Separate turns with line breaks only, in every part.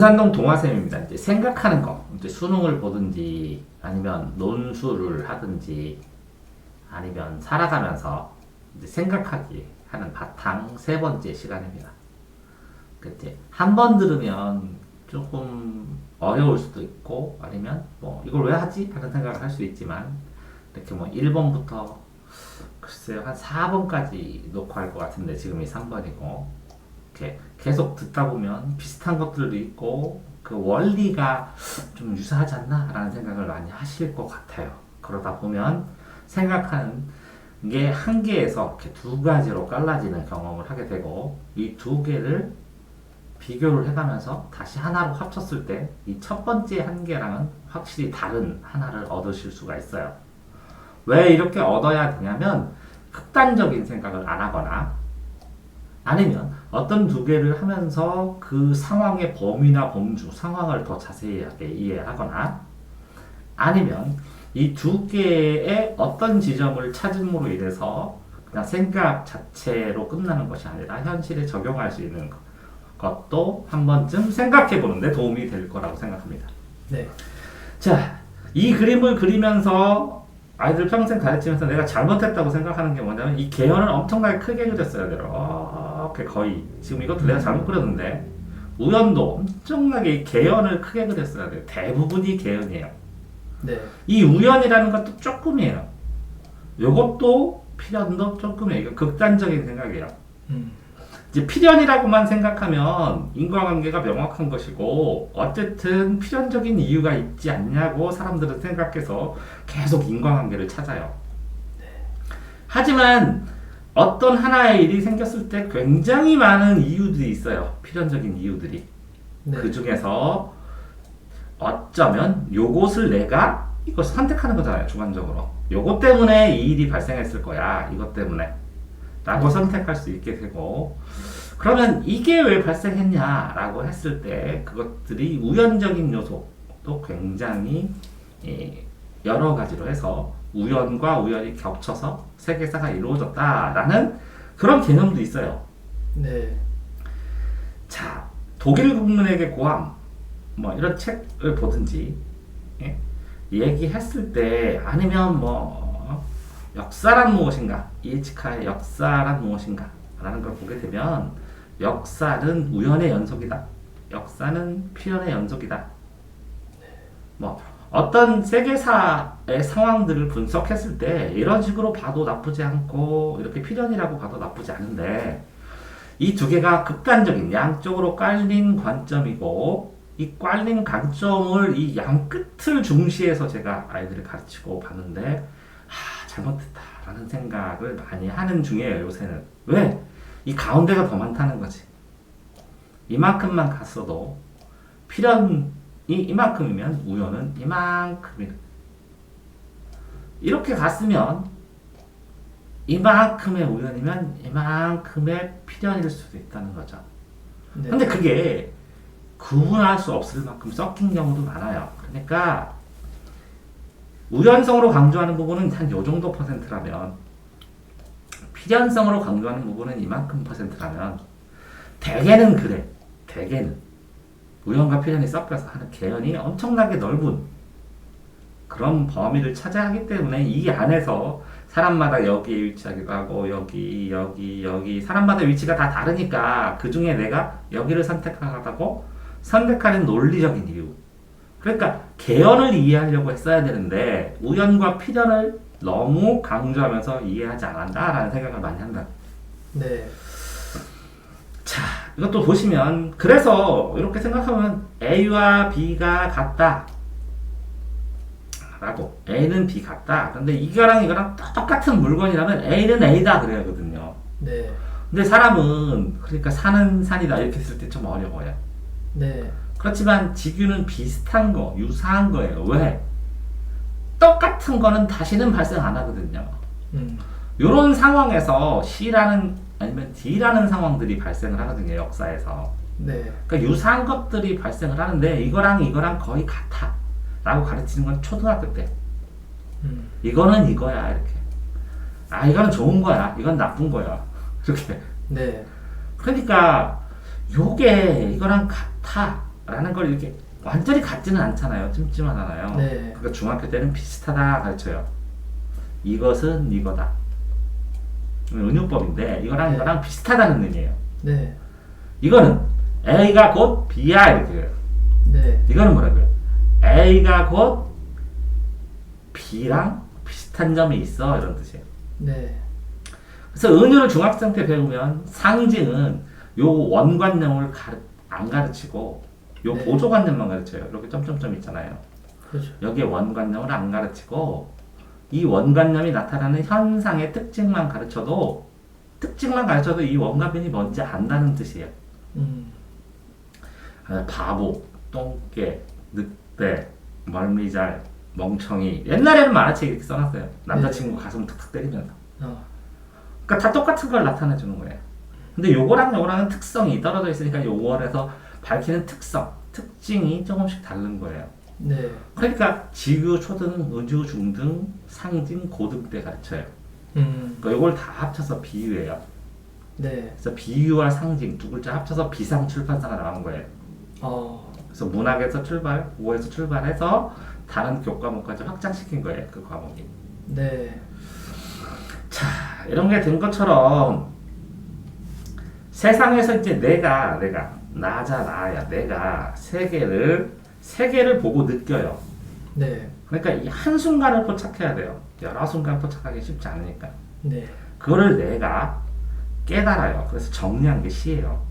산동 동화쌤입니다. 이제 생각하는 거, 이제 수능을 보든지 아니면 논술을 하든지 아니면 살아가면서 이제 생각하기 하는 바탕 세 번째 시간입니다. 이제 한 번 들으면 조금 어려울 수도 있고 아니면 뭐 이걸 왜 하지? 하는 생각을 할 수 있지만 이렇게 뭐 1번부터 글쎄요 한 4번까지 놓고 할 것 같은데 지금이 3번이고 이렇게 계속 듣다 보면 비슷한 것들도 있고 그 원리가 좀 유사하지 않나? 라는 생각을 많이 하실 것 같아요. 그러다 보면 생각하는 게 한 개에서 이렇게 두 가지로 갈라지는 경험을 하게 되고 이 두 개를 비교를 해가면서 다시 하나로 합쳤을 때 이 첫 번째 한 개랑은 확실히 다른 하나를 얻으실 수가 있어요. 왜 이렇게 얻어야 되냐면 극단적인 생각을 안 하거나 아니면 어떤 두 개를 하면서 그 상황의 범위나 범주, 상황을 더 자세하게 이해하거나 아니면 이 두 개의 어떤 지점을 찾음으로 인해서 그냥 생각 자체로 끝나는 것이 아니라 현실에 적용할 수 있는 것도 한 번쯤 생각해 보는데 도움이 될 거라고 생각합니다.
네.
자, 이 그림을 그리면서 아이들 평생 가르치면서 내가 잘못했다고 생각하는 게 뭐냐면 이 개연을 엄청나게 크게 그렸어야 돼요. 이렇게 거의 지금 이것도 내가 잘못 그렸는데 우연도 엄청나게 이 개연을 크게 그렸어야 돼요. 대부분이 개연이에요.
네.
이 우연이라는 것도 조금이에요. 요것도 필연도 조금이에요. 이거 극단적인 생각이에요. 이제 필연이라고만 생각하면 인과관계가 명확한 것이고 어쨌든 필연적인 이유가 있지 않냐고 사람들은 생각해서 계속 인과관계를 찾아요. 하지만 어떤 하나의 일이 생겼을 때 굉장히 많은 이유들이 있어요. 필연적인 이유들이.
네.
그 중에서 어쩌면 요것을 내가 이것을 선택하는 거잖아요. 주관적으로. 요것 때문에 이 일이 발생했을 거야. 이것 때문에. 라고 선택할 수 있게 되고 그러면 이게 왜 발생했냐라고 했을 때 그것들이 우연적인 요소도 굉장히 여러 가지로 해서 우연과 우연이 겹쳐서 세계사가 이루어졌다라는 그런 개념도 있어요.
네.
자, 독일 국민에게 고함 뭐 이런 책을 보든지 예? 얘기했을 때 아니면 뭐 역사란 무엇인가? 이에치카의 역사란 무엇인가? 라는 걸 보게 되면 역사는 우연의 연속이다. 역사는 필연의 연속이다. 뭐 어떤 세계사의 상황들을 분석했을 때 이런 식으로 봐도 나쁘지 않고 이렇게 필연이라고 봐도 나쁘지 않은데 이 두 개가 극단적인 양쪽으로 깔린 관점이고 이 깔린 관점을 이 양 끝을 중시해서 제가 아이들을 가르치고 봤는데 잘못했다라는 생각을 많이 하는 중이에요. 요새는. 왜? 이 가운데가 더 많다는 거지. 이만큼만 갔어도 필연이 이만큼이면 우연은 이만큼이다. 이렇게 갔으면 이만큼의 우연이면 이만큼의 필연일 수도 있다는 거죠.
네.
근데 그게 구분할 수 없을 만큼 섞인 경우도 많아요. 그러니까 우연성으로 강조하는 부분은 한 요 정도 퍼센트라면 필연성으로 강조하는 부분은 이만큼 퍼센트라면 대개는 그래. 대개는 우연과 필연이 섞여서 하는 개연이 엄청나게 넓은 그런 범위를 차지하기 때문에 이 안에서 사람마다 여기에 위치하기도 하고 여기 사람마다 위치가 다 다르니까 그 중에 내가 여기를 선택하다고 선택하는 논리적인 이유 그러니까 개연을 이해하려고 했어야 되는데 우연과 필연을 너무 강조하면서 이해하지 않았다라는 생각을 많이 한다.
네.
자, 이것도 보시면 그래서 이렇게 생각하면 A와 B가 같다. 라고 A는 B 같다. 근데 이거랑 이거랑 똑같은 물건이라면 A는 A다 그래야 하거든요.
네.
근데 사람은 그러니까 산은 산이다 이렇게 했을 때 좀 어려워요.
네.
그렇지만 지규는 비슷한 거, 유사한 거예요. 왜? 똑같은 거는 다시는 발생 안 하거든요. 이런 상황에서 C라는 아니면 D라는 상황들이 발생을 하거든요. 역사에서.
네.
그러니까 유사한 것들이 발생을 하는데 이거랑 거의 같아. 라고 가르치는 건 초등학교 때. 이거는 이거야. 이렇게. 아, 이거는 좋은 거야. 이건 나쁜 거야. 이렇게.
네.
그러니까 요게 이거랑 같아. 라는 걸 이렇게 완전히 같지는 않잖아요. 찜찜하잖아요.
네.
그러니까 중학교 때는 비슷하다 가르쳐요. 이것은 이거다. 은유법인데 이거랑
네.
이거랑 비슷하다는 의미예요.
네.
이거는 A가 곧 B야 이렇게 해요.
네.
이거는 뭐라고요? A가 곧 B랑 비슷한 점이 있어 이런 뜻이에요.
네.
그래서 은유를 중학생 때 배우면 상징은 요 원관념을 안 가르치고 요
네.
보조관념만 가르쳐요. 이렇게 점점점 있잖아요.
그렇죠.
여기에 원관념을 안 가르치고 이 원관념이 나타나는 현상의 특징만 가르쳐도 이 원관념이 뭔지 안다는 뜻이에요. 바보, 똥개, 늑대, 멀미잘, 멍청이. 옛날에는 만화책 이렇게 써놨어요. 남자친구 가슴 툭툭 때리면서. 그러니까 다 똑같은 걸 나타내 주는 거예요. 근데 요거랑 요거랑은 특성이 떨어져 있으니까 요거에서 밝히는 특징이 조금씩 다른 거예요.
네.
그러니까 지규, 초등, 의주, 중등, 상징, 고등 때 가르쳐요. 그러니까 요걸 다 합쳐서 비유예요.
네.
그래서 비유와 상징 두 글자 합쳐서 비상 출판사가 나온 거예요. 그래서 문학에서 국어에서 출발해서 다른 교과목까지 확장시킨 거예요. 그 과목이.
네.
자, 이런 게 된 것처럼 세상에서 이제 내가 내가 세계를 보고 느껴요.
네.
그러니까 이 한순간을 포착해야 돼요. 여러 순간 포착하기 쉽지 않으니까.
네.
그거를 내가 깨달아요. 그래서 정리한 게 시예요.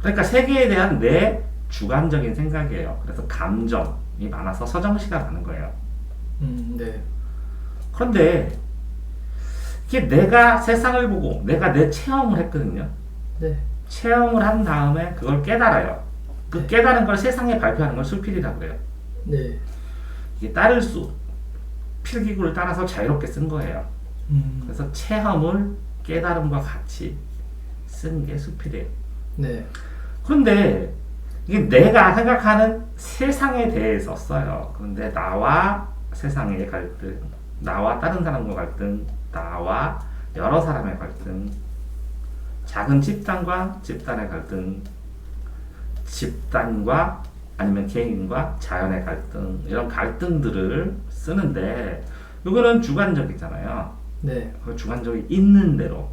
그러니까 세계에 대한 내 주관적인 생각이에요. 그래서 감정이 많아서 서정시가 많은 거예요.
네.
그런데 이게 내가 세상을 보고 내가 내 체험을 했거든요.
네.
체험을 한 다음에 그걸 깨달아요. 그
네.
깨달은 걸 세상에 발표하는 걸 수필이라고 그래요.
네.
이게 따를 수, 필기구를 따라서 자유롭게 쓴 거예요. 그래서 체험을 깨달음과 같이 쓴 게 수필이에요.
네.
그런데 이게 내가 생각하는 세상에 대해서 써요. 그런데 나와 세상의 갈등, 나와 다른 사람과 갈등, 나와 여러 사람의 갈등, 작은 집단과 집단의 갈등, 집단과 아니면 개인과 자연의 갈등, 이런 갈등들을 쓰는데 이거는 주관적이잖아요.
네.
그 주관적이 있는 대로.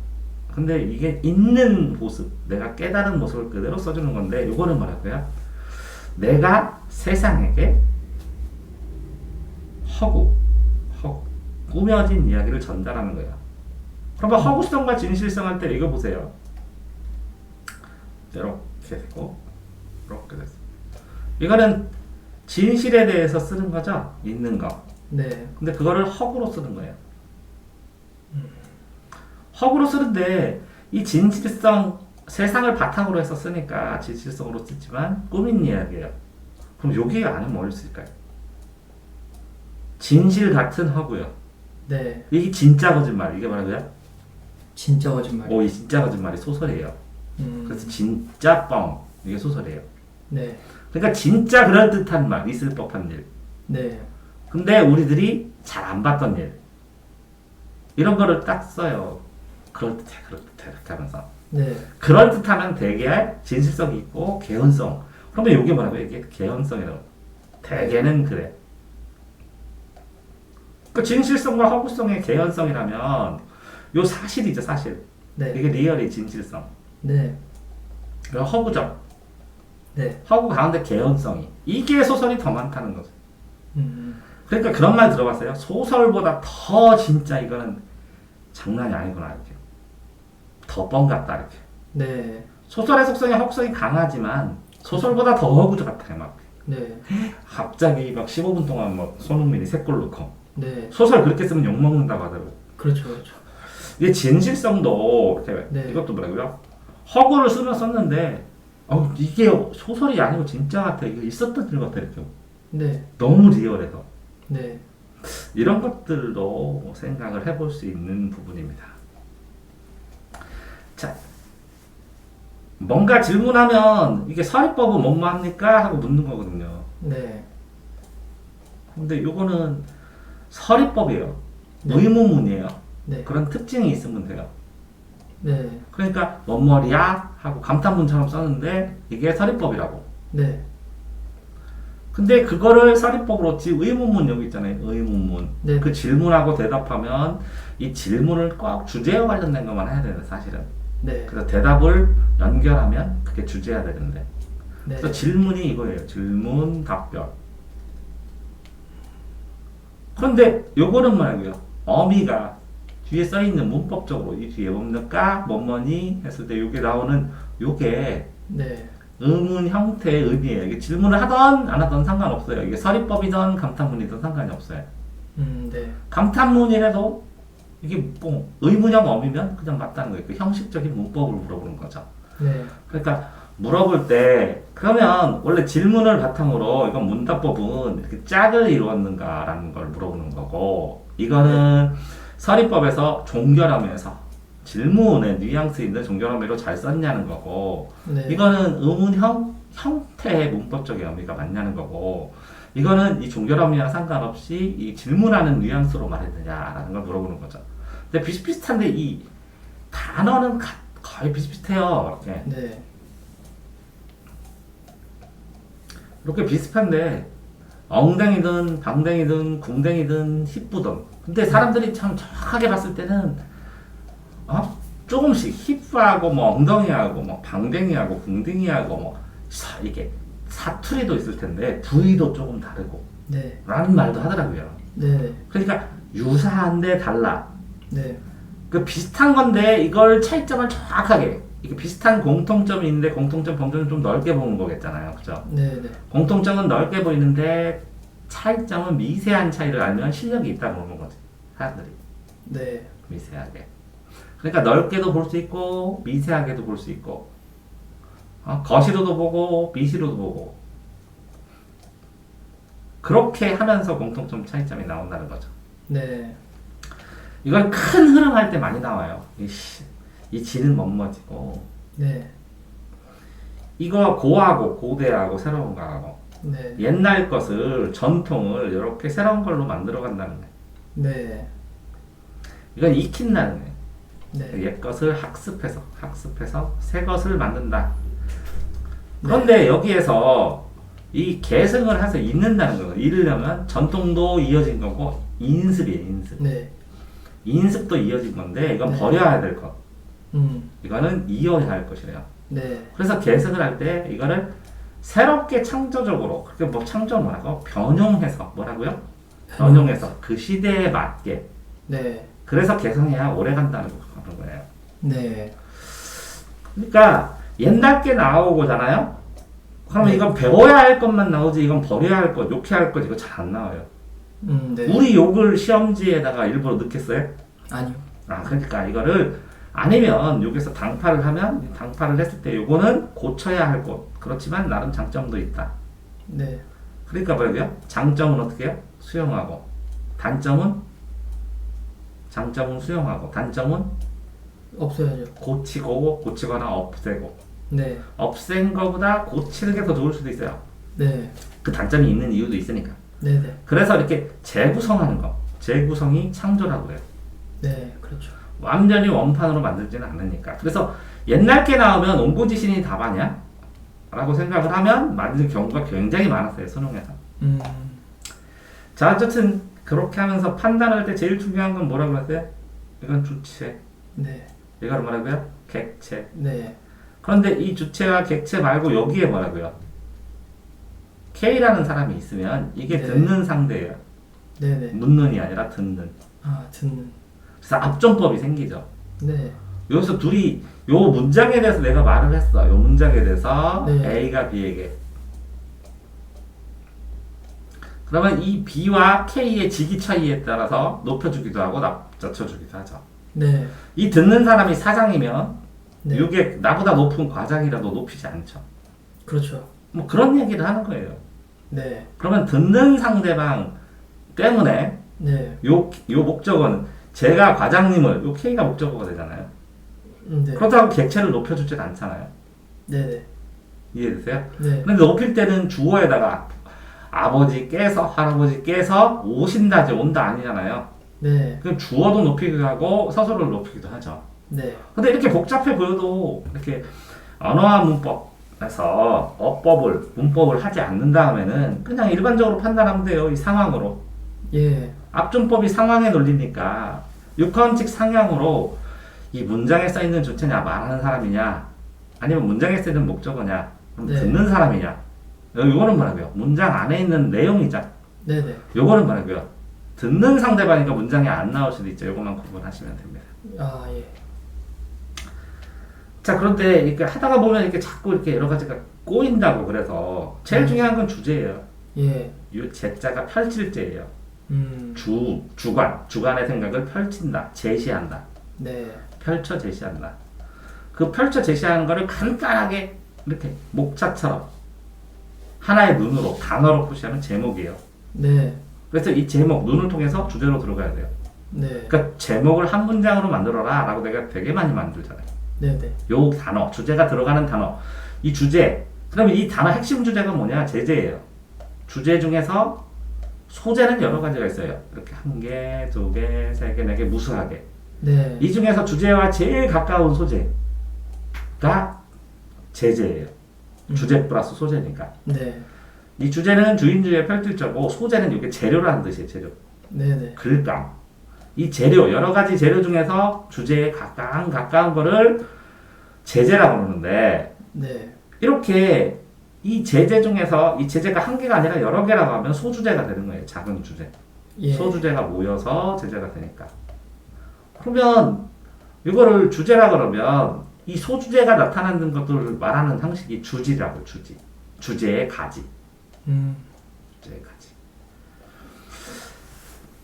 근데 이게 있는 모습, 내가 깨달은 모습을 그대로 써주는 건데 이거는 뭐라고요? 내가 세상에게 꾸며진 이야기를 전달하는 거예요. 그러면 허구성과 진실성 할 때 이거 보세요. 이렇게 되고 이렇게 됐어. 이거는 진실에 대해서 쓰는 거죠. 있는 거.
네.
근데 그거를 허구로 쓰는 거예요. 허구로 쓰는데 이 진실성, 세상을 바탕으로 해서 쓰니까 진실성으로 쓰지만 꾸민 이야기예요. 그럼 여기 안에 뭘 있을까요? 진실 같은 허구요.
네.
이게 진짜 거짓말. 이게 뭐라고요?
진짜 거짓말.
이 진짜 거짓말이 소설이에요. 그래서 진짜 뻥. 이게 소설이에요.
네.
그러니까 진짜 그럴듯한 말, 있을 법한 일.
네.
근데 우리들이 잘 안 봤던 일. 이런 거를 딱 써요. 그럴듯해 이렇게 하면서.
네.
그럴듯하면 되게 진실성이 있고 개연성. 그러면 이게 뭐라고요? 이게 개연성이라고. 대개는 그래. 그 진실성과 허구성의 개연성이라면 요 사실이죠, 사실.
네.
이게 리얼이 진실성.
네.
그리고 허구적.
네.
허구 가운데 개연성이. 이게 소설이 더 많다는 거죠. 그러니까 그런 말 들어봤어요. 소설보다 더 진짜 이거는 장난이 아니구나 이렇게. 더 뻥 같다 이렇게.
네.
소설의 속성이 허구성이 강하지만 소설보다 더 허구적 같아요 막.
네.
갑자기 막 15분 동안 뭐 손흥민이 3골 넣고.
네.
소설 그렇게 쓰면 욕 먹는다고 하더라고요.
그렇죠. 그렇죠.
이게 진실성도 이렇게
네.
이것도 뭐라고요? 허구를 썼는데 이게 소설이 아니고 진짜 같아. 이거 있었던 일 같아 이렇게.
네.
너무 리얼해서.
네.
이런 것들도 생각을 해볼 수 있는 부분입니다. 자, 뭔가 질문하면 이게 서리법은 뭐합니까? 하고 묻는 거거든요.
네.
근데 요거는 서리법이에요.
네.
의문문이에요.
네.
그런 특징이 있으면 돼요.
네.
그러니까 뭔 말이야? 하고 감탄문처럼 썼는데 이게 서리법이라고.
네.
근데 그거를 사립법으로 의문문 여기 있잖아요. 의문문.
네.
그 질문하고 대답하면 이 질문을 꼭 주제와 관련된 것만 해야 되는 사실은.
네.
그래서 대답을 연결하면 그게 주제야 되는데.
네.
그래서 질문이 이거예요. 질문, 답변. 그런데 요거는 말고요. 어미가 뒤에 써있는 문법적으로 이 뒤에 뭡니까? 뭐뭐니? 했을 때 요게 나오는 요게
네.
의문 형태의 의미예요. 이게 질문을 하던 안 하던 상관없어요. 이게 서리법이든 감탄문이든 상관이 없어요.
네.
감탄문이라도 이게 뭐 의문형 어미면 그냥 맞다는 거예요. 그 형식적인 문법을 물어보는 거죠.
네.
그러니까 물어볼 때 그러면 원래 질문을 바탕으로 이건 문답법은 이렇게 짝을 이루었는가라는 걸 물어보는 거고 이거는 서리법에서 종결함에서 질문의 뉘앙스 있는 종결함으로 잘 썼냐는 거고
네.
이거는 의문형 형태의 문법적인 의미가 맞냐는 거고 이거는 이 종결함이랑 상관없이 이 질문하는 뉘앙스로 말했느냐라는 걸 물어보는 거죠. 근데 비슷비슷한데 이 단어는 거의 비슷비슷해요. 이렇게.
네.
이렇게 비슷한데 엉덩이든 방댕이든 궁댕이든 힙부든 근데 사람들이 참 정확하게 봤을 때는 조금씩 힙하고 뭐 엉덩이하고 뭐 방댕이하고 궁둥이하고 뭐 이게 사투리도 있을 텐데 부위도 조금 다르고
네.
라는 말도 하더라고요.
네.
그러니까 유사한데 달라.
네.
그 비슷한 건데 이걸 차이점을 정확하게 이게 비슷한 공통점이 있는데 공통점 범주는 좀 넓게 보는 거겠잖아요. 그죠?
네. 네.
공통점은 넓게 보이는데 차이점은 미세한 차이를 알면 실력이 있다고 보는 거지. 사람들이
네.
미세하게. 그러니까 넓게도 볼 수 있고 미세하게도 볼 수 있고 거시로도 보고 미시로도 보고 그렇게 하면서 공통점 차이점이 나온다는 거죠.
네.
이건 큰 흐름 할 때 많이 나와요. 이 지는 뭐뭐지고
네.
이거 고하고 고대하고 새로운 거하고
네.
옛날 것을 전통을 이렇게 새로운 걸로 만들어 간다는 거예요.
네.
이건 익힌다는 거예요.
네.
옛 것을 학습해서 새 것을 만든다. 그런데 여기에서 이 계승을 해서 잊는다는 거예요. 잃으려면 전통도 이어진 거고 인습이에요. 인습.
네.
인습도 이어진 건데 이건
네.
버려야 될 것.
음.
이거는 이어야 할 것이래요.
네.
그래서 계승을 할 때 이거를 새롭게 창조적으로 그렇게 뭐 창조 뭐라고 변형해서 뭐라고요? 변형해서 그 시대에 맞게
네.
그래서 개성해야 오래 간다는 거예요.
네.
그러니까 옛날 게 나오고잖아요. 그러면
네.
이건 배워야 할 것만 나오지 이건 버려야 할 것, 욕해야 할 것 이거 잘 안 나와요.
네.
우리 욕을 시험지에다가 일부러 넣겠어요?
아니요.
그러니까 이거를 아니면 여기서 당파를 하면 당파를 했을 때 요거는 고쳐야 할 것. 그렇지만 나름 장점도 있다.
네.
그러니까 뭐예요? 장점은 어떻게 해요? 수용하고 장점은 수용하고 단점은
없어야죠.
고치거나 없애고
네.
없앤 거보다 고치는 게 더 좋을 수도 있어요.
네.
그 단점이 있는 이유도 있으니까.
네. 네.
그래서 이렇게 재구성하는 거 재구성이 창조라고 해요.
네. 그렇죠.
완전히 원판으로 만들지는 않으니까. 그래서 옛날 게 나오면 옹고지신이 답하냐? 라고 생각을 하면 맞는 경우가 굉장히 많았어요. 수능에서. 자, 어쨌든 그렇게 하면서 판단할 때 제일 중요한 건 뭐라고 그랬어요? 이건 주체.
네.
이걸 뭐라고요? 객체.
네.
그런데 이 주체와 객체 말고 여기에 뭐라고요? K라는 사람이 있으면 이게
네.
듣는 상대예요.
네. 네.
묻는이 아니라 듣는.
듣는.
그래서 압정법이 생기죠.
네.
여기서 둘이 요 문장에 대해서 내가 말을 했어. 요 문장에 대해서
네.
A가 B에게. 그러면 이 B와 K의 직위 차이에 따라서 높여주기도 하고 낮춰주기도 하죠.
네.
이 듣는 사람이 사장이면
네.
이게 나보다 높은 과장이라도 높이지 않죠.
그렇죠.
뭐 그런 얘기를 하는 거예요.
네.
그러면 듣는 상대방 때문에
네.
요 목적어는 제가 과장님을 요 K가 목적어가 되잖아요.
네.
그렇다고 객체를 높여주진 않잖아요.
네네.
이해되세요?
네.
근데 높일 때는 주어에다가 아버지께서 할아버지께서 오신다지 온다 아니잖아요.
네.
그럼 주어도 높이기도 하고 서술을 높이기도 하죠.
네.
근데 이렇게 복잡해 보여도 이렇게 언어와 문법 판단에서 어법을, 문법을 하지 않는다 하면은 그냥 일반적으로 판단하면 돼요. 이 상황으로.
예.
앞준법이 상황에 논리니까 육하원칙 상향으로 이 문장에 써있는 주체냐, 말하는 사람이냐, 아니면 문장에 쓰이는 목적어냐, 그럼
네.
듣는 사람이냐. 요거는 뭐라고요? 문장 안에 있는 내용이죠.
네네.
요거는 뭐라고요? 듣는 상대방이니까 문장이 안 나올 수도 있죠. 요것만 구분하시면 됩니다.
아, 예.
자, 그런데 이렇게 하다가 보면 이렇게 자꾸 이렇게 여러 가지가 꼬인다고. 그래서 제일 중요한 건 주제예요.
예.
이 제자가 펼칠제예요.
음.
주관의 생각을 펼친다, 제시한다,
네.
펼쳐 제시한다. 그 펼쳐 제시하는 거를 간단하게 이렇게 목차처럼 하나의 눈으로 단어로 표시하는 제목이에요.
네.
그래서 이 제목, 눈을 통해서 주제로 들어가야 돼요.
네.
그러니까 제목을 한 문장으로 만들어라 라고 내가 되게 많이 만들잖아요.
네네.
요 단어, 주제가 들어가는 단어, 이 주제, 그러면 이 단어 핵심 주제가 뭐냐? 제재예요. 주제 중에서 소재는 여러 가지가 있어요. 이렇게 한 개, 두 개, 세 개, 네 개, 무수하게.
네.
이 중에서 주제와 제일 가까운 소재가 제재예요. 주제 플러스 소재니까.
네.
이 주제는 주인주의 펼칠자고, 소재는 이게 재료라는 뜻이에요. 재료.
네네.
글감. 이 재료, 여러 가지 재료 중에서 주제에 가까운 거를 제재라고 그러는데,
네.
이렇게 이 제재 중에서 이 제재가 한 개가 아니라 여러 개라고 하면 소주제가 되는 거예요. 작은 주제.
예.
소주제가 모여서 제재가 되니까. 그러면 이거를 주제라 그러면 이 소주제가 나타나는 것들을 말하는 상식이 주지라고. 주지. 주제의 가지.
음.
주제의 가지.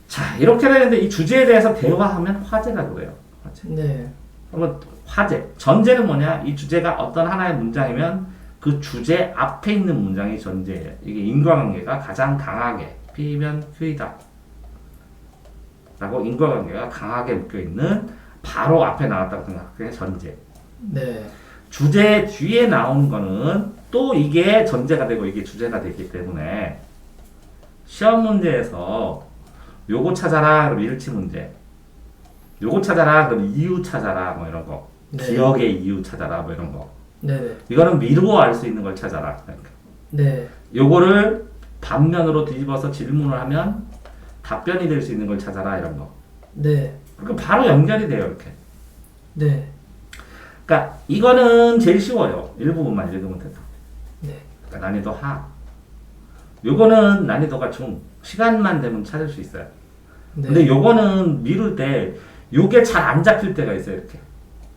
자, 이렇게 되는데 이 주제에 대해서 대화하면 화제라고 그래요. 화제.
네.
그러면 화제. 전제는 뭐냐? 이 주제가 어떤 하나의 문장이면 그 주제 앞에 있는 문장이 전제예요. 이게 인과관계가 가장 강하게 P면 Q이다 라고 인과관계가 강하게 묶여있는 바로 앞에 나왔다고 생각하는 게 전제.
네.
주제 뒤에 나오는 거는 또 이게 전제가 되고 이게 주제가 되기 때문에 시험 문제에서 요거 찾아라 그럼 일치 문제, 요거 찾아라 그럼 이유 찾아라 뭐 이런 거,
네.
기억의 이유 찾아라 뭐 이런 거,
네네.
이거는 미루어 알 수 있는 걸 찾아라. 그러니까
네.
요거를 반면으로 뒤집어서 질문을 하면 답변이 될 수 있는 걸 찾아라 이런 거.
네.
그러니까 바로 연결이 돼요 이렇게.
네.
그러니까 이거는 제일 쉬워요. 일부분만 읽으면 돼서.
네.
그러니까 난이도 하. 요거는 난이도가 중. 시간만 되면 찾을 수 있어요.
네.
근데 요거는 미룰 때 요게 잘 안 잡힐 때가 있어요. 이렇게.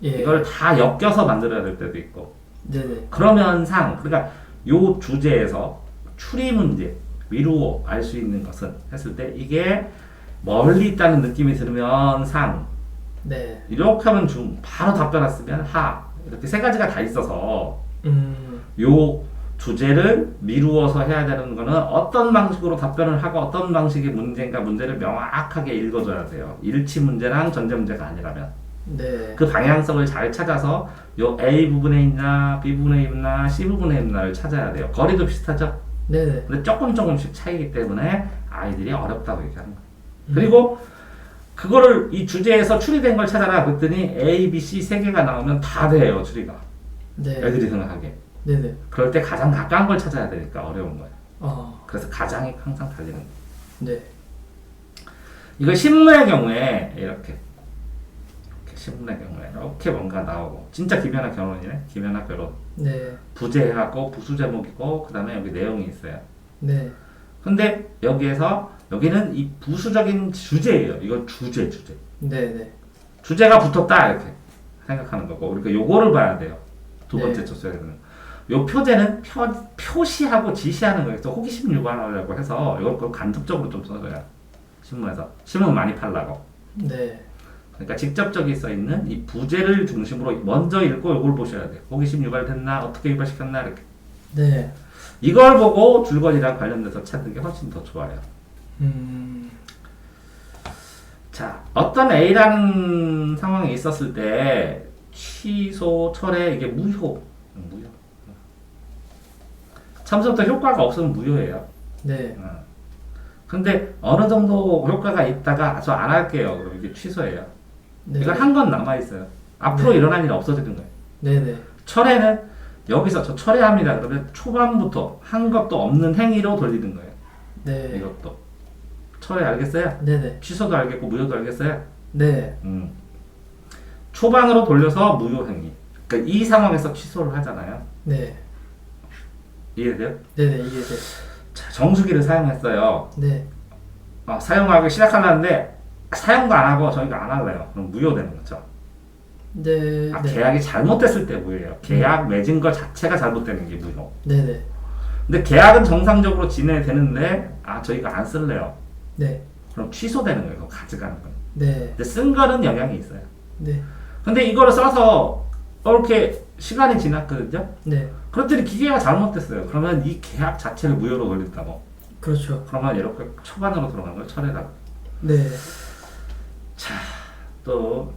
예.
이걸 다 엮여서 만들어야 될 때도 있고.
네네.
그러면 그러니까 요 주제에서 추리 문제, 미루어 알 수 있는 것은 했을 때 이게 멀리 있다는 느낌이 들면 상,
네.
이렇게 하면 중, 바로 답변 왔으면 하. 이렇게 세 가지가 다 있어서 요 주제를 미루어서 해야 되는 거는 어떤 방식으로 답변을 하고 어떤 방식의 문제인가 문제를 명확하게 읽어줘야 돼요. 일치 문제랑 전제 문제가 아니라면.
네.
그 방향성을 잘 찾아서 요 A 부분에 있나 B 부분에 있나 C 부분에 있나를 찾아야 돼요. 거리도 비슷하죠?
네네.
근데 조금씩 차이기 때문에 아이들이 어렵다고 얘기하는 거예요. 그리고 그거를 이 주제에서 추리된 걸 찾아라 그랬더니 A, B, C 세 개가 나오면 다 돼요. 추리가.
네.
애들이 생각하기에.
네네.
그럴 때 가장 가까운 걸 찾아야 되니까 어려운 거예요.
아.
그래서 가장이 항상 달리는 거예요.
네.
이거 신문의 경우에 이렇게 신문의 경우에 이렇게 뭔가 나오고 진짜 기면학 결혼이네. 기면학 결혼.
네.
부제하고 부수 제목이고 그 다음에 여기 내용이 있어요.
네.
근데 여기는 이 부수적인 주제예요. 이건 주제.
네네.
주제가 붙었다 이렇게 생각하는 거고, 그러니까 요거를 봐야 돼요. 두 번째
네.
쳤어야되는 요 표제는 표시하고 지시하는 거예요. 그래서 호기심 유발하려고 해서 이걸 간접적으로 좀 써줘요. 신문에서 신문 많이 팔라고.
네.
그러니까 직접적이 써 있는 이 부제를 중심으로 먼저 읽고 요걸 보셔야 돼요. 호기심 유발됐나, 어떻게 유발시켰나 이렇게.
네.
이걸 보고 줄거리랑 관련돼서 찾는 게 훨씬 더 좋아요. 자, 어떤 A라는 상황이 있었을 때 취소, 철회, 이게 무효. 처음부터 효과가 없으면 무효예요.
네.
근데 어느 정도 효과가 있다가 저 안 할게요. 그럼 이게 취소예요.
네.
이건 한 건 남아있어요. 앞으로
네.
일어날 일이 없어지는 거예요.
네네.
철회는 여기서 저 철회합니다. 그러면 초반부터 한 것도 없는 행위로 돌리는 거예요.
네.
이것도. 철회 알겠어요?
네네.
취소도 알겠고 무효도 알겠어요?
네.
초반으로 돌려서 무효행위. 그러니까 이 상황에서 취소를 하잖아요.
네.
이해돼요?
네네. 이해돼요.
자, 정수기를 사용했어요.
네.
사용하기 시작하려는데 사용도 안 하고 저희가 안 할래요. 그럼 무효되는 거죠.
네. 네.
계약이 잘못됐을 때 무효예요. 계약 맺은 것 자체가 잘못되는 게 무효.
네네.
근데 계약은 정상적으로 진행되는데 저희가 안 쓸래요.
네.
그럼 취소되는 거예요. 그거 가져가는 거.
네.
근데 쓴 거는 영향이 있어요.
네.
근데 이거를 써서 이렇게 시간이 지났거든요.
네.
그랬더니 기계가 잘못됐어요. 그러면 이 계약 자체를 무효로 돌린다고.
그렇죠.
그러면 이렇게 초반으로 들어간 걸 철회라고.
네.
자, 또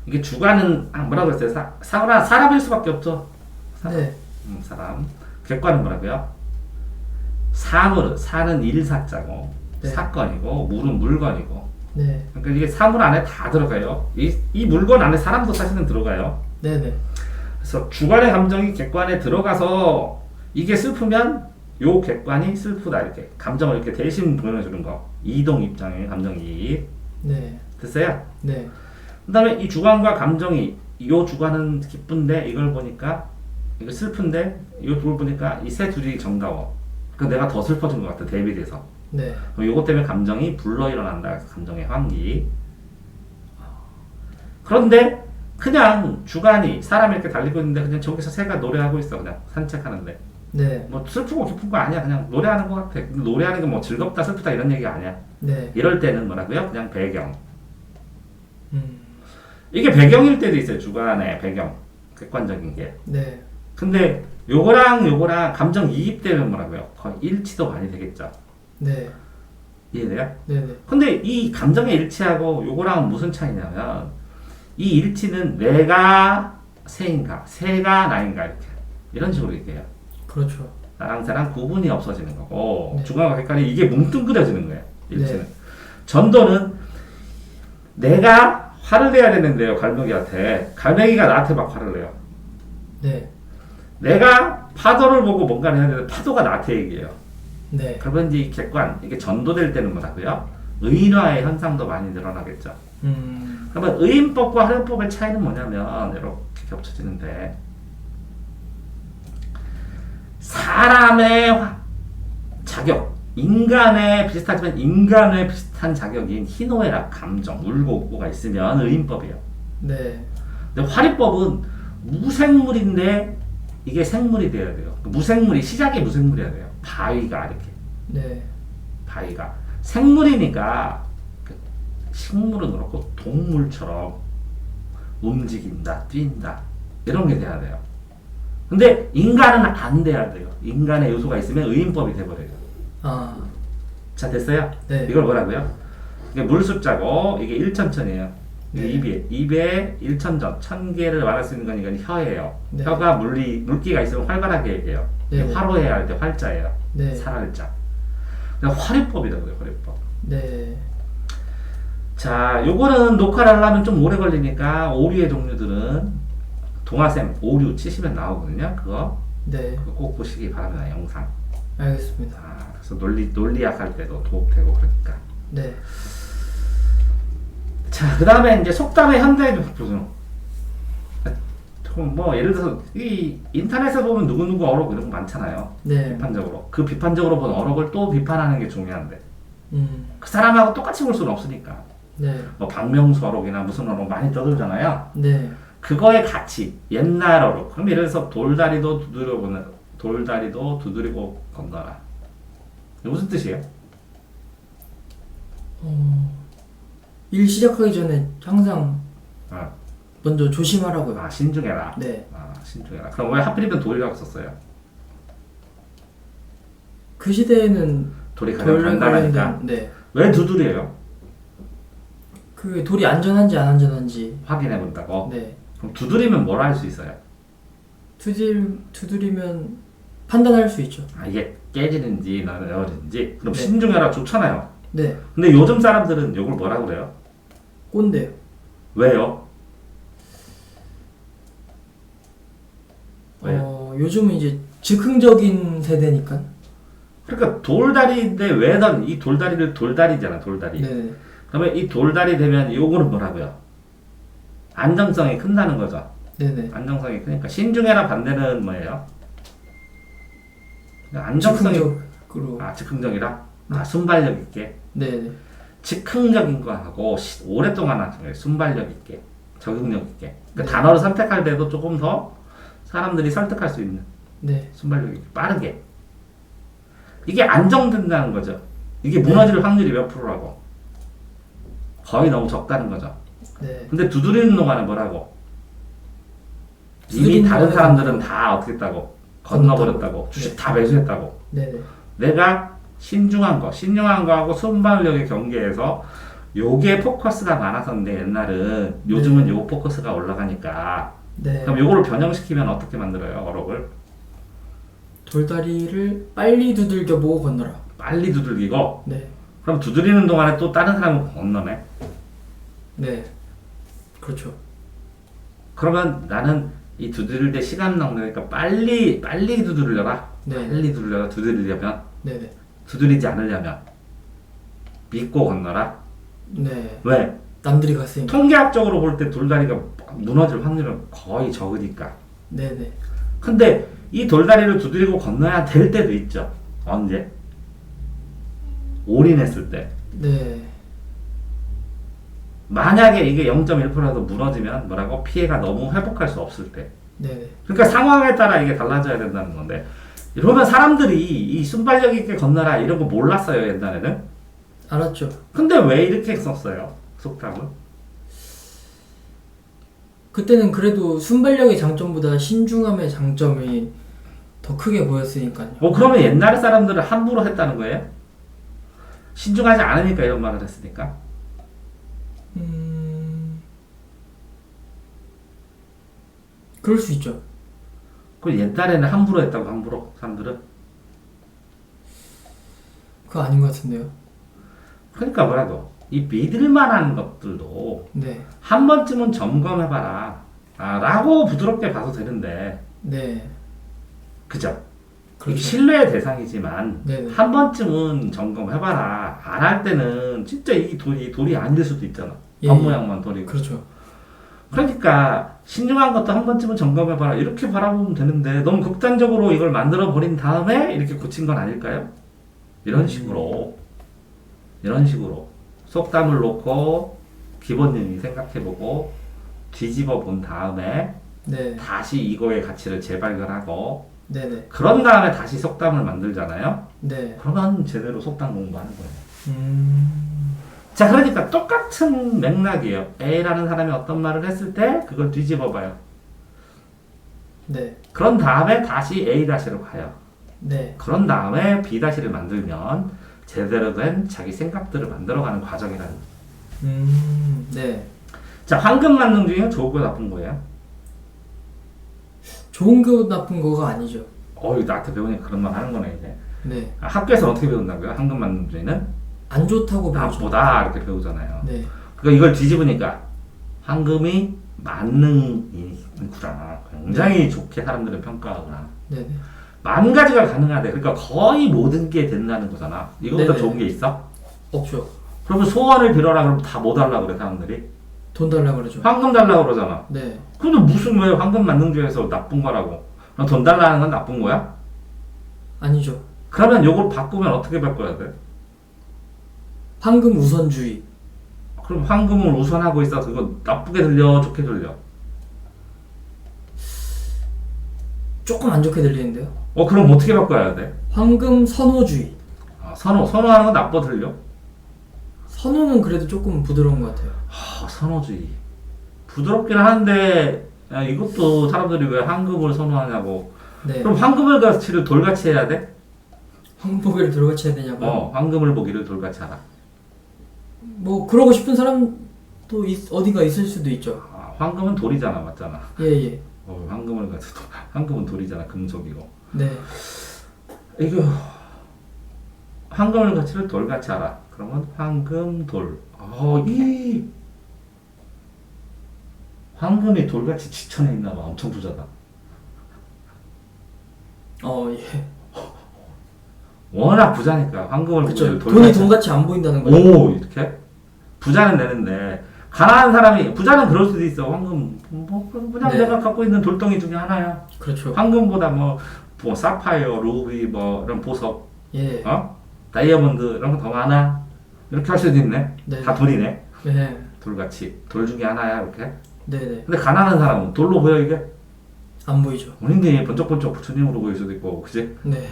이게 주관은 뭐라고 했어요? 사람일 수밖에 없죠. 사람.
네.
사람. 객관은 뭐라고요? 사물은 사는 일사자고
네.
사건이고 물은 물건이고.
네.
그러니까 이게 사물 안에 다 들어가요. 이 물건 안에 사람도 사실은 들어가요.
네네.
그래서 주관의 감정이 객관에 들어가서 이게 슬프면 요 객관이 슬프다 이렇게 감정을 이렇게 대신 보여주는 거. 이동 입장의 감정이
네.
됐어요?
네.
그 다음에 이 주관과 감정이 요 주관은 기쁜데 이걸 보니까 이거 슬픈데 이걸 보니까 이 새 둘이 정다워. 그 내가 더 슬퍼진 것 같아 대비돼서.
네.
그럼 요것 때문에 감정이 불러 일어난다. 그래서 감정의 환기. 그런데 그냥 주관이 사람이 이렇게 달리고 있는데 그냥 저기서 새가 노래하고 있어. 그냥 산책하는데
네.
뭐 슬프고 기쁜 거 아니야. 그냥 노래하는 것 같아. 근데 노래하는 게 뭐 즐겁다 슬프다 이런 얘기가 아니야.
네.
이럴 때는 뭐라고요? 그냥 배경.
음.
이게 배경일 때도 있어요. 주관의 배경. 객관적인 게.
네.
근데 요거랑 감정 이입되면 뭐라고요? 거의 일치도 많이 되겠죠.
네.
이해돼요?
네네.
근데 이 감정의 일치하고 요거랑은 무슨 차이냐면 이 일치는 내가 새인가 새가 나인가 이렇게 이런 식으로 얘기해요.
그렇죠.
나랑 새랑 구분이 없어지는 거고
네.
주관과 객관이 이게 뭉뚱그려지는 거예요. 일치는.
네.
전도는 내가 화를 내야 되는데요. 갈매기한테. 갈매기가 나한테 막 화를 내요.
네.
내가 파도를 보고 뭔가를 해야 되는데 파도가 나한테 얘기해요.
네.
그러면 이제 이 객관, 이게 전도될 때는 뭐라고요? 의인화의 현상도 많이 늘어나겠죠. 그러면 의인법과 활용법의 차이는 뭐냐면 이렇게 겹쳐지는데 사람의 자격, 인간의 비슷하지만 인간의 비슷한 자격인 희노애락, 감정, 울고 웃고가 있으면 의인법이에요.
네.
근데 화리법은 무생물인데 이게 생물이 돼야 돼요. 무생물이 시작이 무생물이어야 돼요. 바위가 이렇게.
네.
바위가 생물이니까 식물은 그렇고 동물처럼 움직인다, 뛴다 이런 게 돼야 돼요. 근데 인간은 안 돼야 돼요. 인간의 요소가 있으면 의인법이 돼버려요.
아.
자 됐어요?
네.
이걸 뭐라고요? 이게 물 숫자고 이게 1천천이에요.
네.
입에 1천전, 1000개를 말할 수 있는 건 이건 혀예요.
네.
혀가 물기가 있으면 활발하게 얘기해요.
네.
화로해야 할 때 활자예요.
네.
살할자. 화리법이라고요, 화리법.
네.
자, 요거는 녹화를 하려면 좀 오래 걸리니까 오류의 종류들은 동화쌤 오류 치시면 나오거든요. 그거
네.
꼭 보시기 바랍니다. 영상.
알겠습니다.
그래서 논리학 할 때도 도움되고 그러니까.
네.
자, 그 다음에 이제 속담의 현대 조정. 뭐 예를 들어서 이 인터넷에 보면 누구누구 어록 이런 거 많잖아요.
네.
비판적으로. 그 비판적으로 본 어록을 또 비판하는 게 중요한데 그 사람하고 똑같이 볼 수는 없으니까.
네.
뭐 박명수 어록이나 무슨 어록 많이 떠들잖아요.
네.
그거의 가치, 옛날 어록. 그럼 예를 들어서 돌다리도 두드리고 건너라. 이게 무슨 뜻이에요?
일 시작하기 전에 항상
아,
먼저 조심하라고요.
신중해라.
네.
신중해라. 그럼 왜 하필이면 돌이라고 썼어요?
그 시대에는
돌이 가장 단단하니까.
네.
왜 두드려요?
그 돌이 안전한지 안 안전한지.
확인해 본다고.
네.
그럼 두드리면 뭘 할 수 있어요?
두드리면 판단할 수 있죠.
이게 깨지는지 에어지는지. 그럼
네.
신중해라 좋잖아요.
네.
근데 요즘 사람들은 이걸 뭐라고 그래요?
꼰대요.
왜요?
요즘은 이제 즉흥적인 세대니까.
그러니까 돌다리인데 왜든 이 돌다리를 돌다리잖아, 돌다리.
네.
그러면 이 돌다리 되면 요거는 뭐라고요? 안정성이 큰다는 거죠.
네네.
안정성이 크니까 신중해라 반대는 뭐예요? 안정성이
즉흥적으로.
즉흥적이라? 순발력 있게.
네네.
즉흥적인 거하고 오랫동안 하는 순발력 있게, 적응력 있게. 그
네.
단어를 선택할 때도 조금 더 사람들이 설득할 수 있는
네.
순발력 있게, 빠르게. 이게 안정된다는 거죠. 이게 무너질 확률이 몇 프로라고? 거의 너무 적다는 거죠.
네.
근데 두드리는 동안에 뭐라고? 이미
두드리는
다른
동안에
사람들은 다 어떻게 했다고? 건너버렸다고. 주식 다 매수했다고.
네네.
내가 신중한 거하고 순발력의 경계에서 요게 포커스가 많았었는데 옛날은 요즘은 요 포커스가 올라가니까
네.
그럼 요거를 변형시키면 어떻게 만들어요? 어록을
돌다리를 빨리 두들겨 보고 건너라.
빨리 두들기고
네.
그럼 두드리는 동안에 또 다른 사람은 건너네.
네. 그렇죠.
그러면 나는 이 두드릴 때 시간 낭비니까 빨리 두드리려라.
네.
빨리 두드려라. 두드리려면
네네.
두드리지 않으려면 믿고 건너라.
네.
왜?
남들이 갔으니까.
통계학적으로 볼 때 돌다리가 무너질 확률은 거의 적으니까.
네네.
근데 이 돌다리를 두드리고 건너야 될 때도 있죠. 언제? 올인했을 때.
네.
만약에 이게 0.1%라도 무너지면 뭐라고? 피해가 너무 회복할 수 없을 때.
네네.
그러니까 상황에 따라 이게 달라져야 된다는 건데. 이러면 사람들이 이 순발력 있게 건너라 이런 거 몰랐어요, 옛날에는.
알았죠.
근데 왜 이렇게 썼어요? 속담을?
그때는 그래도 순발력의 장점보다 신중함의 장점이 더 크게 보였으니까요.
그러면 옛날 사람들은 함부로 했다는 거예요? 신중하지 않으니까 이런 말을 했으니까.
그럴 수 있죠.
그 옛날에는 함부로 했다고, 함부로 사람들은.
그거 아닌 것 같은데요.
그러니까 뭐라도 이 믿을만한 것들도
네.
한 번쯤은 점검해봐라 라고 부드럽게 봐도 되는데,
네.
그죠?
그렇죠.
신뢰의 대상이지만
네네.
한 번쯤은 점검해봐라. 안 할 때는 진짜 이 돌이 아닐 수도 있잖아.
예,
겉모양만 돌이고.
그렇죠.
그러니까 신중한 것도 한 번쯤은 점검해봐라. 이렇게 바라보면 되는데 너무 극단적으로 이걸 만들어 버린 다음에 이렇게 고친 건 아닐까요? 이런 식으로 속담을 놓고 기본 의미 생각해보고 뒤집어 본 다음에
네.
다시 이거의 가치를 재발견하고
네네.
그런 다음에 다시 속담을 만들잖아요.
네.
그러면 제대로 속담 공부하는 거예요. 자, 그러니까 똑같은 맥락이에요. A라는 사람이 어떤 말을 했을 때 그걸 뒤집어 봐요.
네.
그런 다음에 다시 A-로 가요.
네.
그런 다음에 B-를 만들면 제대로 된 자기 생각들을 만들어가는 과정이라는 거예요.
네.
자, 황금 만능 중에 좋고 나쁜 거예요?
좋은 거 나쁜 거가 아니죠.
나한테 배우니까 그런 말 하는 거네, 이제.
네.
학교에서 어떻게 배운다고요? 황금 만능 중에는?
안 좋다고 배우죠.
나보다 이렇게 배우잖아요.
네.
그러니까 이걸 뒤집으니까 황금이 만능이구나. 굉장히 좋게 사람들은 평가하구나.
네네.
만 가지가 가능하대. 그러니까 거의 모든 게 된다는 거잖아. 이거보다
네네.
좋은 게 있어?
없죠.
그러면 소원을 빌어라 그러면 다 뭐 달라 그래 사람들이?
돈 달라 그러죠.
황금 달라 그러잖아.
네.
근데 무슨 왜 황금 만능 중에서 나쁜 거라고? 그럼 돈 달라는 건 나쁜 거야?
아니죠.
그러면 요걸 바꾸면 어떻게 바꿔야 돼?
황금 우선주의.
그럼 황금을 우선하고 있어. 그거 나쁘게 들려, 좋게 들려?
조금 안 좋게 들리는데요.
그럼 어떻게 바꿔야 돼?
황금 선호주의.
선호하는 건 나빠 들려?
선호는 그래도 조금 부드러운 것 같아요.
선호주의. 부드럽긴 하는데, 야, 이것도 사람들이 왜 황금을 선호하냐고.
네.
그럼 황금을 가치를 돌같이 해야 돼?
황보기를 들어같이 해야 되냐고요?
황금을 보기를 돌같이 하라.
뭐 그러고 싶은 사람도 어딘가 있을 수도 있죠.
황금은 돌이잖아, 맞잖아.
예예.
황금을 가치 황금은 돌이잖아, 금속이고.
네.
이거 황금을 가치를 돌같이 하라. 그러면 황금 돌. 이 황금이 돌같이 지천에 있나봐. 엄청 부자다.
예.
워낙 부자니까 황금을
그쵸.
보고
돈이 돈같이 안 보인다는 거죠.
오 이렇게 부자는 내는데 가난한 사람이 부자는 그럴 수도 있어. 황금 뭐 그냥
네.
내가 갖고 있는 돌덩이 중에 하나야.
그렇죠.
황금보다 뭐 사파이어, 루비 뭐 이런 보석,
예.
다이아몬드 이런 거 더 많아. 이렇게 할 수도 있네.
네.
다 돌이네.
네.
돌같이 돌 중에 하나야 이렇게.
네네.
근데 가난한 사람은 돌로 보여 이게?
안 보이죠.
본인들이 번쩍번쩍 부처님으로 보일 수도 있고, 그지?
네.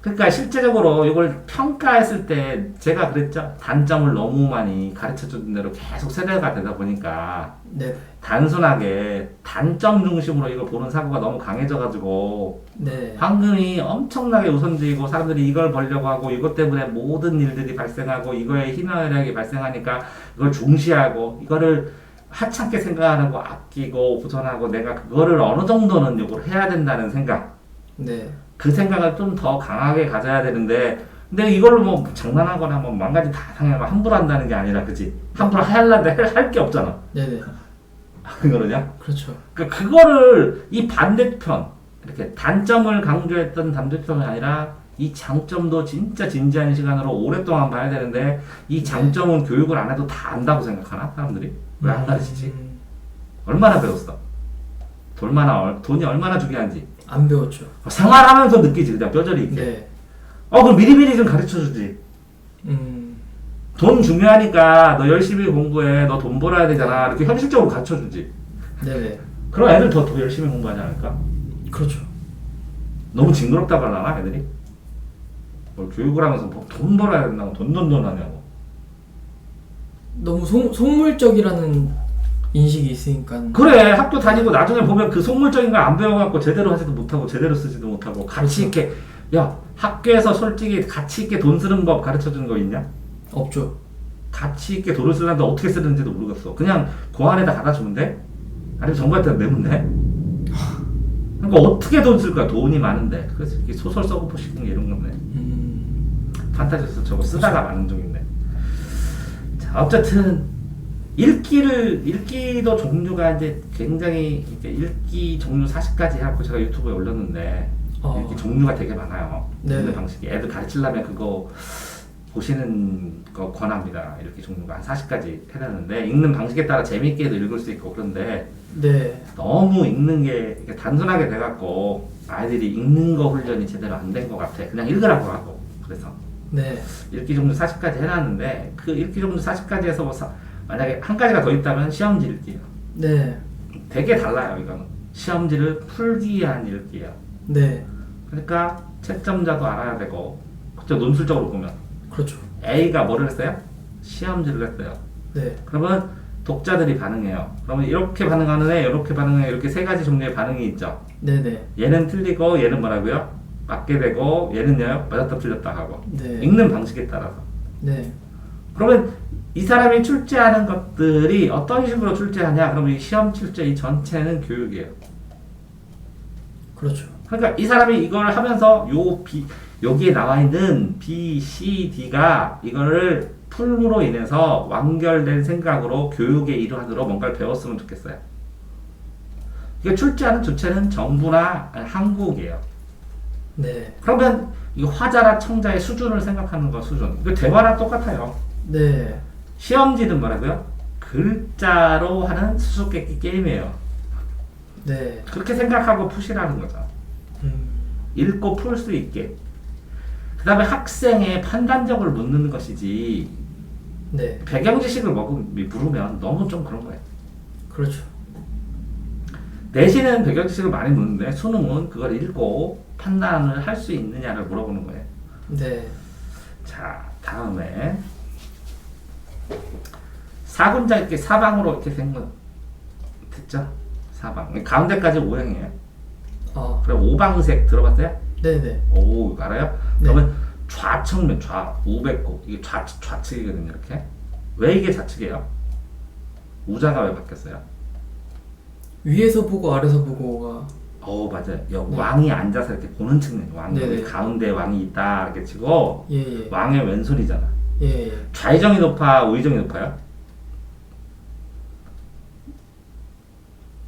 그러니까 실제적으로 이걸 평가했을 때 제가 그랬죠. 단점을 너무 많이 가르쳐준 대로 계속 세대가 되다 보니까
네.
단순하게 단점 중심으로 이걸 보는 사고가 너무 강해져가지고
네.
황금이 엄청나게 우선주의고 사람들이 이걸 벌려고 하고 이것 때문에 모든 일들이 발생하고 이거에 희노애락이 발생하니까 이걸 중시하고 이거를 하찮게 생각하고 아끼고 보존하고 내가 그거를 어느 정도는 요걸 해야 된다는 생각,
네.
그 생각을 좀 더 강하게 가져야 되는데 근데 이걸로 뭐 장난하거나 뭐 망가지 다 상해가 함부로 한다는 게 아니라 그지? 함부로 하려는데 할 게 없잖아.
네네.
그러냐?
그렇죠.
그러니까 그거를 이 반대편 이렇게 단점을 강조했던 반대편이 아니라 이 장점도 진짜 진지한 시간으로 오랫동안 봐야 되는데 이 장점은 교육을 안 해도 다 안다고 생각하나 사람들이? 왜 안 가르치지? 얼마나 배웠어? 돈이 얼마나 중요한지
안 배웠죠.
생활하면서 느끼지 그냥 뼈저리 있게.
네.
그럼 미리미리 좀 가르쳐주지. 돈 중요하니까 너 열심히 공부해. 너 돈 벌어야 되잖아. 이렇게 현실적으로 가르쳐주지.
네네.
그럼 애들 더 열심히 공부하지 않을까?
그렇죠.
너무 징그럽다고 하나 애들이? 뭘 교육을 하면서 돈 벌어야 된다고 돈 하냐고.
너무 속물적이라는 인식이 있으니까.
그래 학교 다니고 나중에 보면 그 속물적인 걸 안 배워갖고 제대로 하지도 못하고 제대로 쓰지도 못하고 가치 있게 야 학교에서 솔직히 가치 있게 돈 쓰는 법 가르쳐주는 거 있냐?
없죠.
가치 있게 돈을 쓰려는데 어떻게 쓰는지도 모르겠어. 그냥 고안에다 갖다 주면 돼? 아니면 정부한테 내면 돼? 그러니까 어떻게 돈 쓸 거야? 돈이 많은데. 그래서 이렇게 소설 써보고 싶은 게 이런 건데. 판타지에서 저거 쓰다가 많은 종인데. 자, 어쨌든 읽기도 종류가 이제 굉장히 읽기 종류 40가지 해갖고 제가 유튜브에 올렸는데 읽기 종류가 되게 많아요.
네.
읽는 방식이 애들 가르치려면 그거 보시는 거 권합니다. 이렇게 종류가 한 40가지 해놨는데 읽는 방식에 따라 재미있게도 읽을 수 있고 그런데
네.
너무 읽는 게 이렇게 단순하게 돼갖고 아이들이 읽는 거 훈련이 제대로 안 된 것 같아. 그냥 읽으라고 하고 그래서
네.
읽기 종류 40가지 해놨는데 그 읽기 종류 40가지에서 뭐 만약에 한 가지가 더 있다면 시험지 읽기예요.
네.
되게 달라요. 이거는 시험지를 풀기 위한 읽기예요.
네.
그러니까 채점자도 알아야 되고 그쵸 논술적으로 보면
그렇죠.
A가 뭐를 했어요? 시험지를 했어요.
네.
그러면 독자들이 반응해요. 그러면 이렇게 반응하는 애, 이렇게 반응해, 이렇게 세 가지 종류의 반응이 있죠.
네네.
얘는 틀리고 얘는 뭐라고요? 맞게 되고 얘는요 맞았다 틀렸다 하고
네.
읽는 방식에 따라서.
네.
그러면 이 사람이 출제하는 것들이 어떤 식으로 출제하냐? 그러면 이 시험 출제 이 전체는 교육이에요.
그렇죠.
그러니까 이 사람이 이걸 하면서 여기에 나와 있는 B, C, D가 이거를 풀므로 인해서 완결된 생각으로 교육의 일환으로 뭔가를 배웠으면 좋겠어요. 이게 출제하는 주체는 정부나 한국이에요.
네.
그러면 이 화자나 청자의 수준을 생각하는 거 수준. 이거 대화랑 똑같아요.
네.
시험지는 뭐라고요? 글자로 하는 수수께끼 게임이에요.
네.
그렇게 생각하고 푸시라는 거죠. 읽고 풀 수 있게. 그 다음에 학생의 판단력을 묻는 것이지
네.
배경 지식을 물으면 너무 좀 그런 거예요.
그렇죠.
내신은 배경 지식을 많이 묻는데 수능은 그걸 읽고 판단을 할 수 있느냐를 물어보는 거예요.
네.
자, 다음에 사군자 이렇게 사방으로 이렇게 된 거 됐죠? 사방 가운데까지 오행이에요. 그럼 오방색 들어봤어요?
네네.
오 이거 알아요?
네.
그러면 좌측면 우백곡 이게 좌측이거든요. 이렇게 왜 이게 좌측이에요? 우자가 왜 바뀌었어요?
위에서 보고 아래서 보고가.
맞아요.
네.
왕이 앉아서 이렇게 보는 측면 왕이
네네.
가운데 왕이 있다 이렇게 치고
예.
왕의 왼손이잖아.
예.
좌의정이 높아 우의정이 높아요?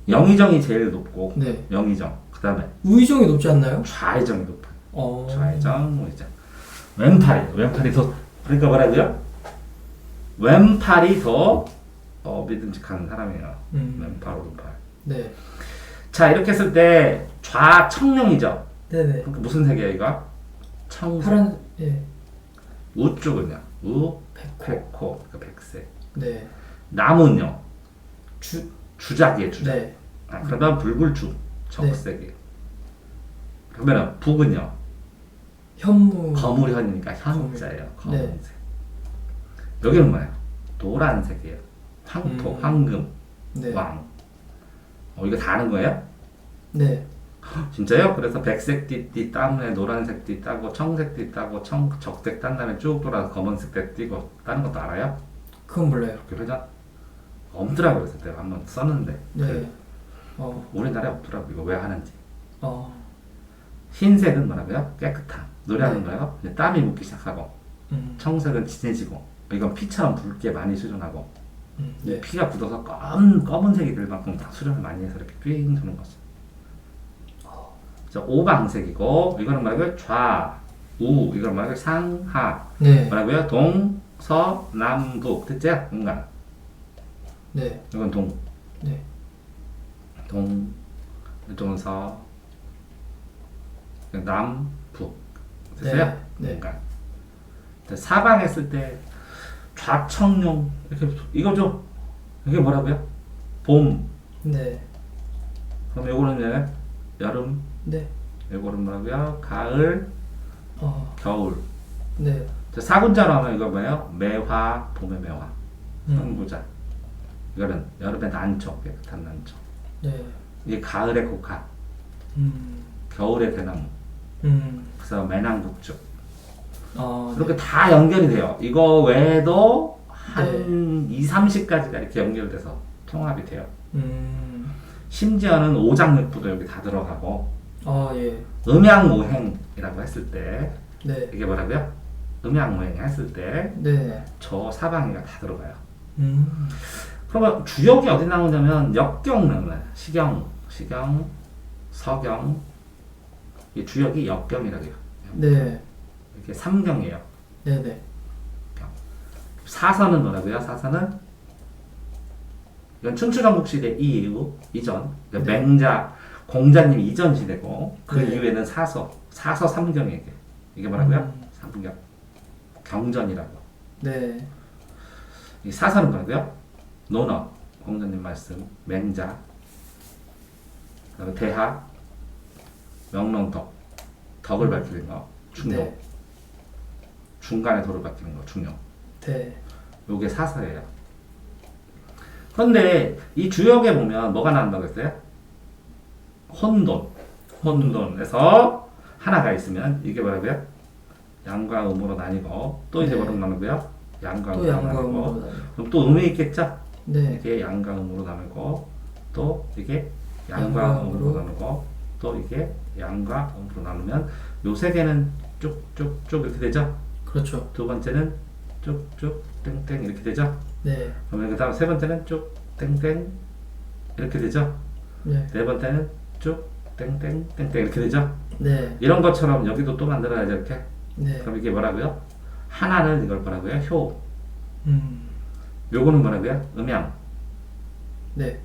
영의정이 제일 높고
네.
영의정 그 다음에
우의정이 높지 않나요?
좌회전이 높아요.
어.
좌회전, 우회전. 왼팔이 더, 그러니까 뭐라고요? 왼팔이 더 믿음직한 사람이에요. 왼팔, 오른팔.
네.
자, 이렇게 했을 때 좌청룡이죠.
네네.
그러니까 무슨 색이에요, 이거? 청색.
파란, 예.
우쪽은요?
백호.
백호, 그러니까 백색.
네.
남은요?
주,
주작이에요, 주작.
네.
아, 그러면 불굴주, 적색이에요. 그러면 북은요?
현무.
거물현이니까 현자예요.
네.
검은색. 여기는 뭐예요? 노란색이에요. 황토, 황금,
네.
왕. 이거 다 아는 거예요?
네.
진짜요? 그래서 백색 띠 따면 노란색 띠 따고 청색 띠 따고 적색 딴 다음에 쭉 돌아서 검은색 띠 띠고 따는 것도 알아요?
그건 몰라요.
그렇게 회전? 없더라고 그래서 내가 한번 썼는데
네.
우리나라에 없더라고 이거 왜 하는지.
어.
흰색은 뭐라고요? 깨끗함. 노래하는
네.
거예요? 이제 땀이 묻기 시작하고 청색은 진해지고 이건 피처럼 붉게 많이 수정하고
네.
피가 굳어서 검은색이 될 만큼 다 수정을 많이 해서 이렇게 삥 도는 거죠. 오방색이고 이거는 뭐라고요? 좌, 우 이거는 뭐라고요? 상하
네.
뭐라고요? 동, 서, 남, 북 됐죠? 공간
네.
이건 동,
네.
동 이쪽은 서, 남, 북 됐어요?
네.
공간 사방 했을 때 좌청룡 이렇게 이거죠? 이게 뭐라고요? 봄
네.
그럼 요거는 여름
네.
요거는 뭐라고요? 가을, 겨울
네.
사군자로 하면 이거 뭐예요? 매화, 봄의 매화 선구자 이거는 여름의 난초, 깨끗한 난초
네.
이게 가을의 곡화 겨울의 대나무 그래서 매낭국죽 이렇게
네.
다 연결이 돼요. 이거 외에도 한
네.
2, 30가지가 이렇게 연결돼서 통합이 돼요.
음.
심지어는 오장육부도 여기 다 들어가고
예.
음양모행이라고 했을 때
네.
이게 뭐라고요? 음양모행 했을 때
네.
저 사방이가 다 들어가요.
음.
그러면 주역이 어디 나오냐면 역경은 시경, 서경 이 주역이 역경이라고 해요.
네.
이게 삼경이에요.
네네.
사선은 뭐라고요? 사선은 이건 춘추전국 시대 이전 그러니까
네.
맹자 공자님 이전 시대고 그
네.
이후에는 사서 삼경이 이게 뭐라고요? 삼경 경전이라고.
네.
이 사선은 뭐라고요? 논어 공자님 말씀 맹자 그다음에 대하 명론덕 덕을 밝히는 거 중용
네.
중간에 도를 밝히는 거 중용
네.
요게 사서예요. 그런데 이 주역에 보면 뭐가 나온다고 했어요? 혼돈에서 하나가 있으면 이게 뭐라고요? 양과 음으로 나뉘고 또 이제
네.
뭐로 나누고요? 양과
또
음으로
양과
나누고
음으로
그럼 또 음이 있겠죠?
네.
이게 양과 음으로 나누고 또 이게 양과
양과
음으로
음으로.
나누고 또 이게 양과 음으로 나누면 요 세 개는 쭉쭉쭉 이렇게 되죠?
그렇죠.
두 번째는 쭉쭉 땡땡 이렇게 되죠?
네.
그러면 그 다음 세 번째는 쭉 땡땡 이렇게 되죠?
네.
네 번째는 쭉 땡땡 땡땡 이렇게 되죠?
네.
이런 것처럼 여기도 또 만들어야죠 이렇게.
네.
그럼 이게 뭐라고요? 하나는 이걸 뭐라고요? 효.
음.
요거는 뭐라고요? 음양.
네.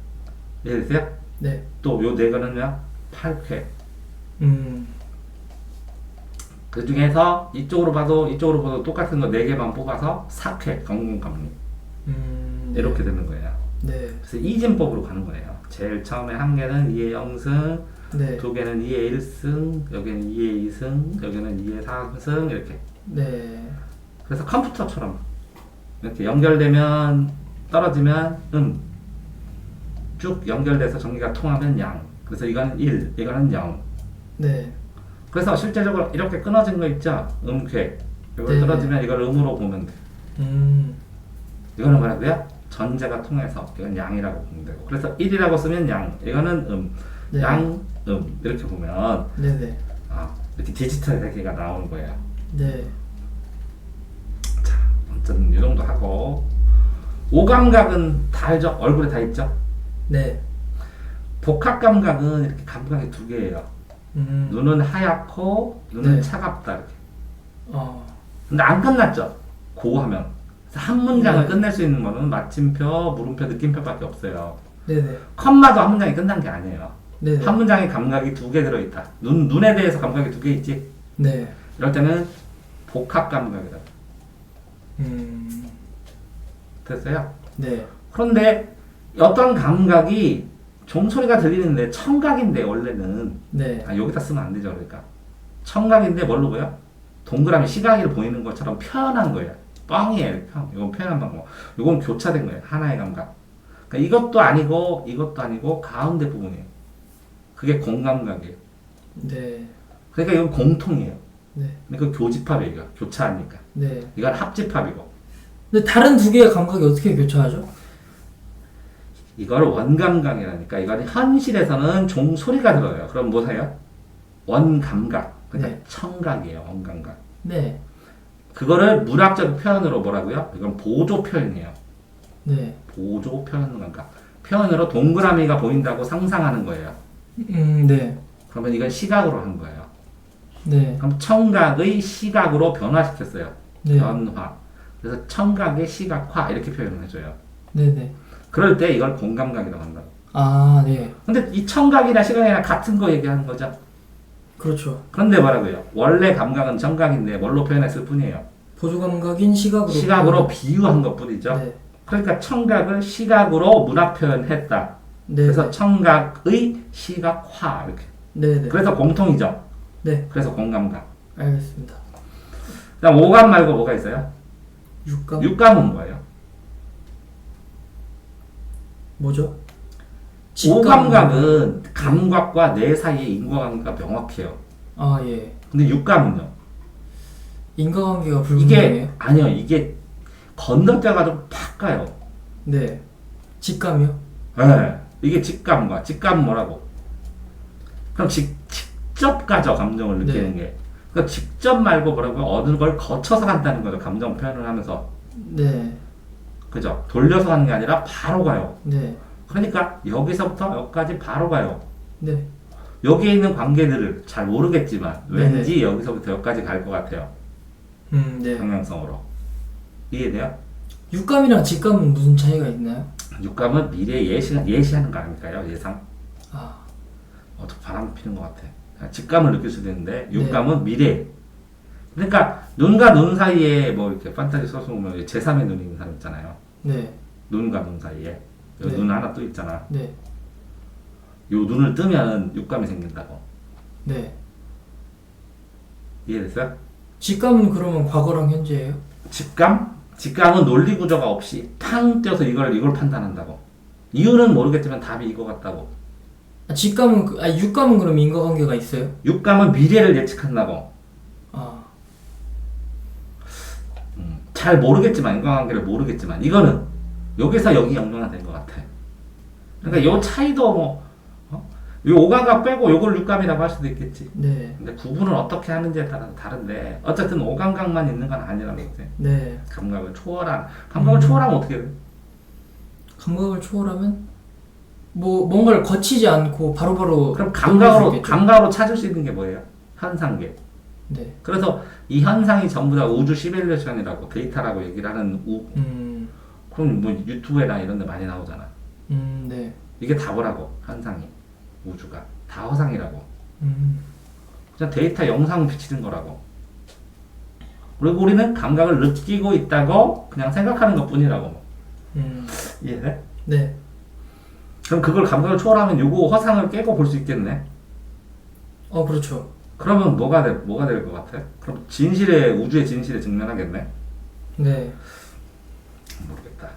이해되세요?
네.
또 요 네 거는요? 팔쾌.
음.
그 중에서 이쪽으로 봐도 똑같은 거 네 개만 뽑아서 사쾌, 건공감리. 이렇게 되는 거예요.
네.
그래서 이진법으로 가는 거예요. 제일 처음에 한 개는 2의 0승,
네.
두 개는 2의 1승, 여기는 2의 2승, 여기는 2의 3승 이렇게.
네.
그래서 컴퓨터처럼 이렇게 연결되면 떨어지면 쭉 연결돼서 전기가 통하면 양. 그래서 이거는 1, 이거는 0.
네.
그래서 실제적으로 이렇게 끊어진 거 있죠? 음괴. 이걸
네.
떨어지면 이걸 음으로 보면 돼. 이거는 뭐라고요? 전제가 통해서 이건 양이라고 보면 되고. 그래서 1이라고 쓰면 양, 이거는
네.
양, 이렇게 보면
네네.
이렇게 디지털 세계가 나오는 거예요.
네.
자, 아무튼 이 정도 하고 오감각은 다 알죠? 얼굴에 다 있죠?
네.
복합 감각은 이렇게 감각이 두 개예요. 눈은 하얗고 눈은
네.
차갑다 이렇게.
어.
근데 안 끝났죠. 고 하면. 그래서 한 문장을
네.
끝낼 수 있는 거는 마침표, 물음표, 느낌표밖에 없어요.
네네.
컴마도 한 문장이 끝난 게 아니에요.
네네.
한 문장에 감각이 두 개 들어있다. 눈에 대해서 감각이 두 개 있지.
네.
이럴 때는 복합 감각이다. 됐어요?
네.
그런데 어떤 감각이 종소리가 들리는데 청각인데 원래는
네.
여기다 쓰면 안 되죠. 그러니까 청각인데 뭘로 보여? 동그라미 시각이 보이는 것처럼 표현한 거예요. 뻥이에요. 이건 표현한 방법. 이건 교차된 거예요. 하나의 감각. 그러니까 이것도 아니고 이것도 아니고 가운데 부분이에요. 그게 공감각이에요.
네.
그러니까 이건 공통이에요.
네.
그러니까 교집합이에요. 이거. 교차하니까.
네.
이건 합집합이고.
근데 다른 두 개의 감각이 어떻게 교차하죠?
이걸 원감각이라니까. 이건 현실에서는 종소리가 들어요. 그럼 뭐세요? 원감각. 그러니까
네.
청각이에요. 원감각.
네.
그거를 문학적 표현으로 뭐라고요? 이건 보조 표현이에요.
네.
보조 표현 감각. 표현으로 동그라미가 보인다고 상상하는 거예요.
네.
그러면 이건 시각으로 한 거예요.
네.
그럼 청각의 시각으로 변화시켰어요.
네.
변화. 그래서 청각의 시각화 이렇게 표현을 해줘요.
네네.
그럴 때 이걸 공감각이라고 한다.
아, 네.
근데 이 청각이나 시각이나 같은 거 얘기하는 거죠.
그렇죠.
그런데 뭐라고요? 원래 감각은 청각인데 뭘로 표현했을 뿐이에요.
보조 감각인 시각으로.
시각으로 비유한 것 뿐이죠.
네.
그러니까 청각을 시각으로 문학 표현했다.
네.
그래서 청각의 시각화 이렇게.
네네.
그래서 공통이죠.
네.
그래서 공감각.
알겠습니다.
그다음 오감 말고 뭐가 있어요?
육감.
육감은 뭐예요?
뭐죠?
오감각은 감각과 뇌 사이의 인과관계가 명확해요.
아, 예.
근데 육감은요?
인과관계가
이게
불분명해요.
아니요. 이게 건너뛰어가 좀 팍 가요.
네. 직감이요?
네. 이게 직감과 직감은 뭐라고? 그럼 직접 가죠. 감정을 느끼는 게. 그러니까 직접 말고 뭐라고요? 어느 걸 거쳐서 간다는 거죠. 감정 표현을 하면서.
네.
그죠? 돌려서 가는 게 아니라 바로 가요.
네.
그러니까 여기서부터 여기까지 바로 가요.
네.
여기에 있는 관계들을 잘 모르겠지만
네네.
왠지 여기서부터 여기까지 갈 것 같아요.
네.
방향성으로. 이해돼요?
육감이랑 직감은 무슨 차이가 있나요?
육감은 미래 예시하는 거 아닐까요? 예상?
아,
저 바람 피는 것 같아. 직감을 느낄 수도 있는데 육감은 미래. 그러니까 눈과 눈 사이에 뭐 이렇게 판타지 소설 보면 제3의 눈이 있는 사람 있잖아요.
네.
눈과 눈 사이에 여기
네.
눈 하나 또 있잖아.
네.
요 눈을 뜨면 육감이 생긴다고.
네.
이해됐어요?
직감은 그러면 과거랑 현재예요?
직감은 논리 구조가 없이 탕 뛰어서 이걸 판단한다고. 이유는 모르겠지만 답이 이거 같다고.
아, 직감은 육감은 그럼 인과관계가 있어요?
육감은 미래를 예측한다고.
아,
잘 모르겠지만 인과관계를 모르겠지만 이거는 여기서 여기 연관된 것 같아. 그러니까 요 차이도 뭐 요 오감각 빼고 요걸 육감이라고 할 수도 있겠지.
네.
근데 구분을 어떻게 하는지에 따라서 다른데 어쨌든 오감각만 있는 건 아니라는 거지.
네.
감각을 초월하면 어떻게 돼?
감각을 초월하면 뭐 뭔가를 거치지 않고 바로바로
그럼
느낄 수 있겠죠?
감각으로 찾을 수 있는 게 뭐예요? 현상계.
네.
그래서 이 현상이 전부 다 우주 시뮬레이션이라고 데이터라고 얘기를 하는 그럼 뭐 유튜브에나 이런 데 많이 나오잖아.
네.
이게 다 뭐라고? 현상이. 우주가. 다 허상이라고.
음,
그냥 데이터 영상 비치는 거라고. 그리고 우리는 감각을 느끼고 있다고 그냥 생각하는 것 뿐이라고. 이해돼?
네.
그럼 그걸 감각을 초월하면 요거 허상을 깨고 볼 수 있겠네?
그렇죠.
그러면 뭐가 될 것 같아? 그럼 우주의 진실에 직면하겠네?
네.
모르겠다.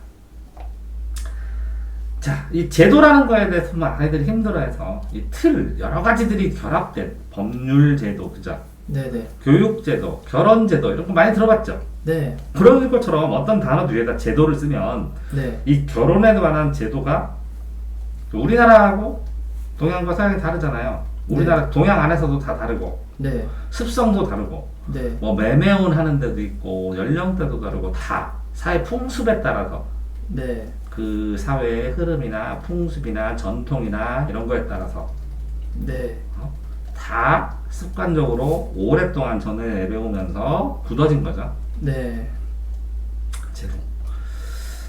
자, 이 제도라는 거에 대해서만 아이들이 힘들어해서 이 여러 가지들이 결합된 법률 제도, 그죠?
네네.
교육 제도, 결혼 제도 이런 거 많이 들어봤죠?
네.
그런 것처럼 어떤 단어 뒤에다 제도를 쓰면
네.
이 결혼에 관한 제도가 우리나라하고 동양과 서양이 다르잖아요. 우리나라 동양 안에서도 다 다르고
네.
습성도 다르고
네.
뭐 매매운 하는 데도 있고 연령대도 다르고 다 사회 풍습에 따라서
네.
그 사회의 흐름이나 풍습이나 전통이나 이런 거에 따라서
네.
다 습관적으로 오랫동안 전해 배우면서 굳어진 거죠.
네.
제도.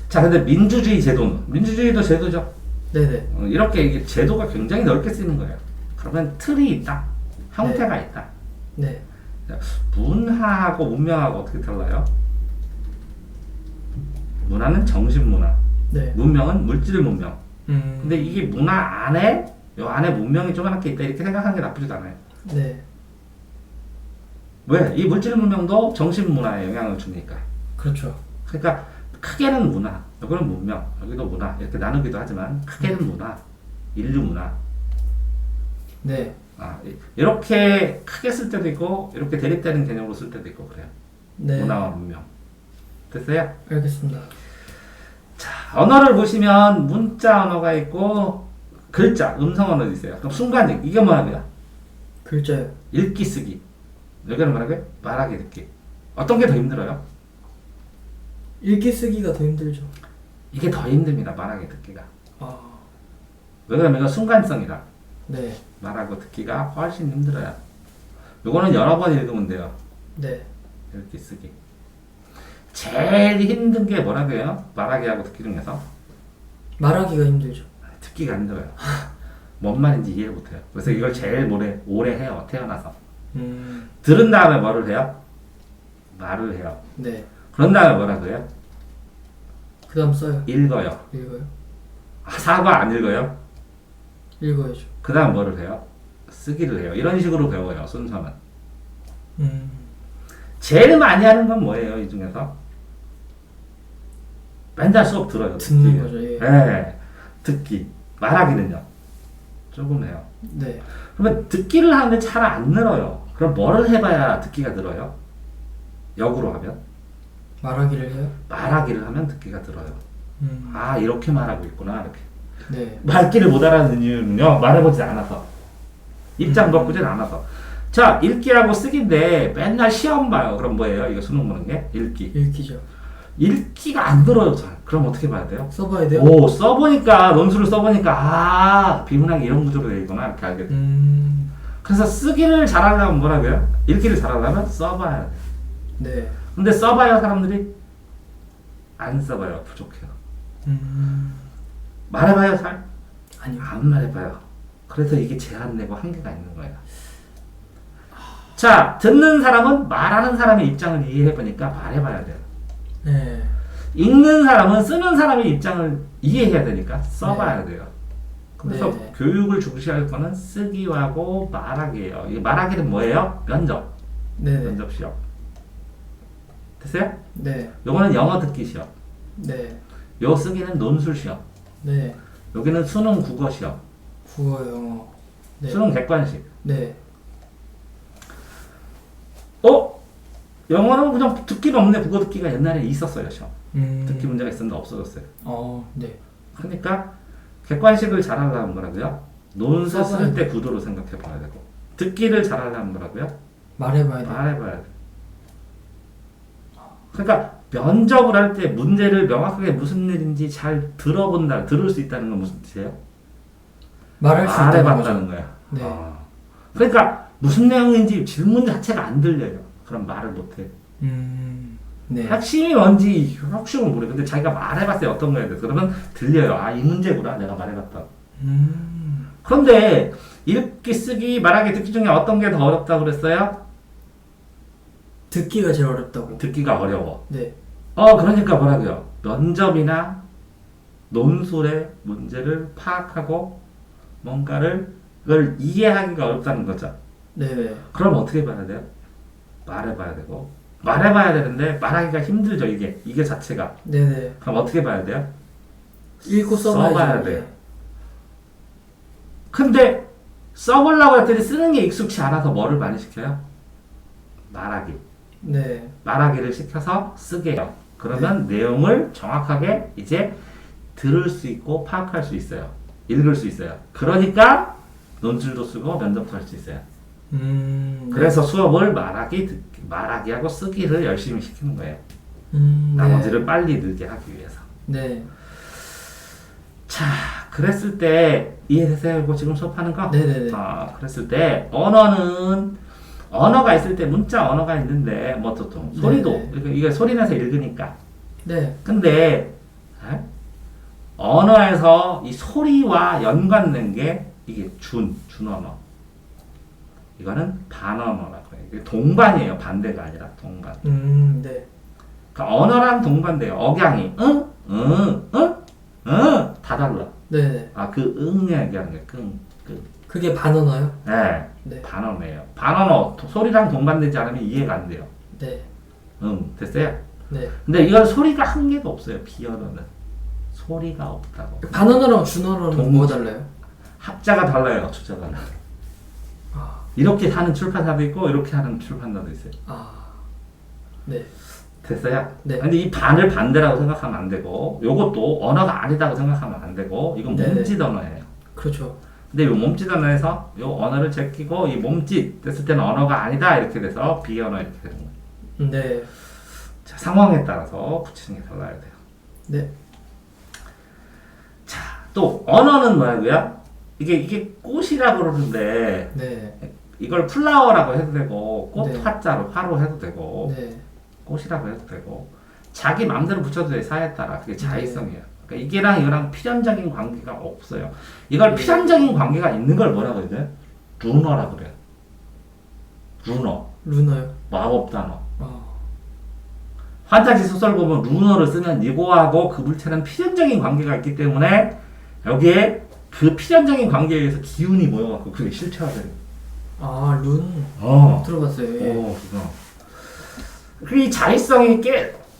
자, 근데 민주주의 제도는 민주주의도 제도죠.
네네.
이렇게 이게 제도가 굉장히 넓게 쓰이는 거예요. 그러면 틀이 있다, 형태가 있다.
네.
자, 문화하고 문명하고 어떻게 달라요? 문화는 정신 문화,
네.
문명은 물질 문명.
음.
근데 이게 문화 안에 요 안에 문명이 조그맣게 있다 이렇게 생각하는 게 나쁘지 않아요.
네.
왜? 이 물질 문명도 정신 문화에 영향을 주니까.
그렇죠.
그러니까 크게는 문화, 여기는 문명, 여기도 문화 이렇게 나누기도 하지만 크게는 문화, 인류 문화.
네.
이렇게 크게 쓸 때도 있고 이렇게 대립되는 개념으로 쓸 때도 있고 그래요.
네.
문화와 문명. 됐어요?
알겠습니다.
자, 언어를 보시면 문자 언어가 있고 글자, 음성 언어도 있어요. 그럼 순간적, 이게 뭐냐고요?
글자요.
읽기, 쓰기. 여기는 뭐라고요? 말하기, 듣기. 어떤 게 더 힘들어요?
읽기 쓰기가 더 힘들죠.
이게 더 힘듭니다. 말하기, 듣기가.
아.
왜 그러면 이거 순간성이라
네.
말하고 듣기가 훨씬 힘들어요. 요거는 여러 번 읽으면 돼요.
네.
읽기, 쓰기. 제일 힘든 게 뭐라고요? 말하기하고 듣기 중에서
말하기가 힘들죠.
듣기가 힘들어요. 뭔 말인지 이해를 못해요. 그래서 이걸 제일 오래 해요. 태어나서. 들은 다음에 뭐를 해요? 말을 해요.
네.
그런 다음에 뭐라고 해요?
그 다음 써요.
읽어요.
읽어요.
사과 안 읽어요?
읽어야죠.
그 다음 뭐를 해요? 쓰기를 해요. 이런 식으로 배워요. 순서는. 제일 많이 하는 건 뭐예요? 이 중에서? 맨날 수업 들어요.
듣는
듣기.
거죠. 예.
네. 듣기. 말하기는요? 조금 해요.
네.
그러면 듣기를 하는데 잘 안 늘어요. 그럼 뭐를 해봐야 듣기가 늘어요? 역으로 하면?
말하기를 해요?
말하기를 하면 듣기가 늘어요. 아, 이렇게 말하고 있구나. 이렇게.
네.
말귀를 못 알아듣는 이유는요, 말해보지 않아서. 입장 바꾸진 않아서. 자, 읽기하고 쓰기인데 맨날 시험 봐요. 그럼 뭐예요? 이거 수능 보는 게? 읽기.
읽기죠.
읽기가 안 들어요, 잘. 그럼 어떻게 봐야 돼요?
써봐야 돼요?
오, 써보니까, 논술을 써보니까, 아, 비문학이 이런 구조로 되어 있구나. 이렇게 알게 돼요. 그래서 쓰기를 잘하려면 뭐라고요? 읽기를 잘하려면 써봐야 돼요.
네.
근데 써봐요, 사람들이? 안 써봐요. 부족해요. 말해봐요, 잘?
아니요.
안 말해봐요. 그래서 이게 제한되고 한계가 있는 거예요. 자, 듣는 사람은 말하는 사람의 입장을 이해해보니까 말해봐야 돼요.
네.
읽는 사람은 쓰는 사람의 입장을 이해해야 되니까 써봐야 돼요. 그래서
네.
교육을 중시할 거는 쓰기하고 말하기예요. 이 말하기는 뭐예요? 면접.
네.
면접 시험. 됐어요?
네.
요거는 영어 듣기 시험.
네.
요 쓰기는 논술 시험.
네.
여기는 수능 국어 시험.
국어, 영어. 네.
수능 객관식.
네.
영어는 그냥 듣기가 없네. 국어 듣기가 옛날에 있었어요, 시험. 듣기
음.
문제가 있었는데 없어졌어요.
네.
그러니까 객관식을 잘하려면 뭐라고요? 논술
써봐야
쓸 때 구도로 생각해 봐야 되고, 듣기를 잘하려면 뭐라고요?
말해봐야 돼.
말해봐야 돼. 그러니까 면접을 할 때 문제를 명확하게 무슨 일인지 잘 들을 수 있다는 건 무슨 뜻이에요?
말할 수 있다는
말해봤다는
거죠.
거야.
네.
그러니까 무슨 내용인지 질문 자체가 안 들려요. 그럼 말을 못해.
네.
핵심이 뭔지 핵심은 모르. 근데 자기가 말해봤어요. 어떤 거에 대해서. 그러면 들려요. 아, 이 문제구나. 내가 말해봤다. 그런데 읽기, 쓰기, 말하기, 듣기 중에 어떤 게 더 어렵다고 그랬어요?
듣기가 제일 어렵다고.
듣기가 어려워.
네.
그러니까 뭐라고요? 면접이나 논술의 문제를 파악하고 뭔가를 그걸 이해하기가 어렵다는 거죠.
네.
그럼 어떻게 봐야 돼요? 말해봐야 되고 말해봐야 되는데 말하기가 힘들죠. 이게 자체가.
네네.
그럼 어떻게 봐야 돼요?
읽고 써봐야
돼요. 근데 써보려고 했더니 쓰는 게 익숙치 않아서 뭐를 많이 시켜요? 말하기.
네.
말하기를 시켜서 쓰게 해요. 그러면 내용을 정확하게 이제 들을 수 있고 파악할 수 있어요. 읽을 수 있어요. 그러니까 논술도 쓰고 면접도 할 수 있어요. 그래서 수업을 말하기하고 쓰기를 열심히 시키는 거예요. 나머지를
네.
빨리 늘게 하기 위해서.
네.
자, 그랬을 때 이해되세요? 이거 지금 수업하는 거?
네네네.
그랬을 때 언어가 있을 때 문자 언어가 있는데 뭐 또 소리도 이게 소리 내서 읽으니까.
네.
근데 에? 언어에서 이 소리와 연관된 게 이게 준언어. 이거는 반언어라고 해요. 이게 동반이에요. 반대가 아니라 동반.
네.
그러니까 언어랑 동반돼요. 억양이 다 달라.
네.
그 얘기하는 게
그게 반언어요?
네.
네.
반언어예요. 반언어 소리랑 동반되지 않으면 이해가 안 돼요.
네.
됐어요?
네.
근데 이건 소리가 한 개도 없어요. 비언어는 소리가 없다고.
반언어랑 준언어는 뭐가 달라요?
합자가 달라요. 주자가는. 이렇게 하는 출판사도 있고 이렇게 하는 출판사도 있어요.
네.
됐어요?
네.
근데 이 반을 반대라고 생각하면 안 되고 요것도 언어가 아니다고 생각하면 안 되고 이건
네네.
몸짓 언어예요.
그렇죠.
근데 이 몸짓 언어에서 이 언어를 제끼고 이 몸짓 됐을 때는 언어가 아니다 이렇게 돼서 비언어 이렇게 되는 거예요.
네.
자, 상황에 따라서 붙이는 게 달라야 돼요.
네.
자, 또 언어는 뭐라고요? 이게 꽃이라고 그러는데
네.
이걸 플라워라고 해도 되고 꽃
네.
화자로 화로 해도 되고
네.
꽃이라고 해도 되고 자기 마음대로 붙여도 돼 사에 따라 그게 자의성이에요. 그러니까 이거랑 필연적인 관계가 없어요. 이걸 필연적인 관계가 있는 걸 뭐라고 해야 돼? 루너라고 그래요.
루너요?
마법 단어. 판타지 소설 보면 루너를 쓰면 이거하고 그 물체는 필연적인 관계가 있기 때문에 여기에 그 필연적인 관계에 의해서 기운이 모여갖고 그게 실체화돼요.
룬. 들어봤어요. 예.
그거. 이 자의성이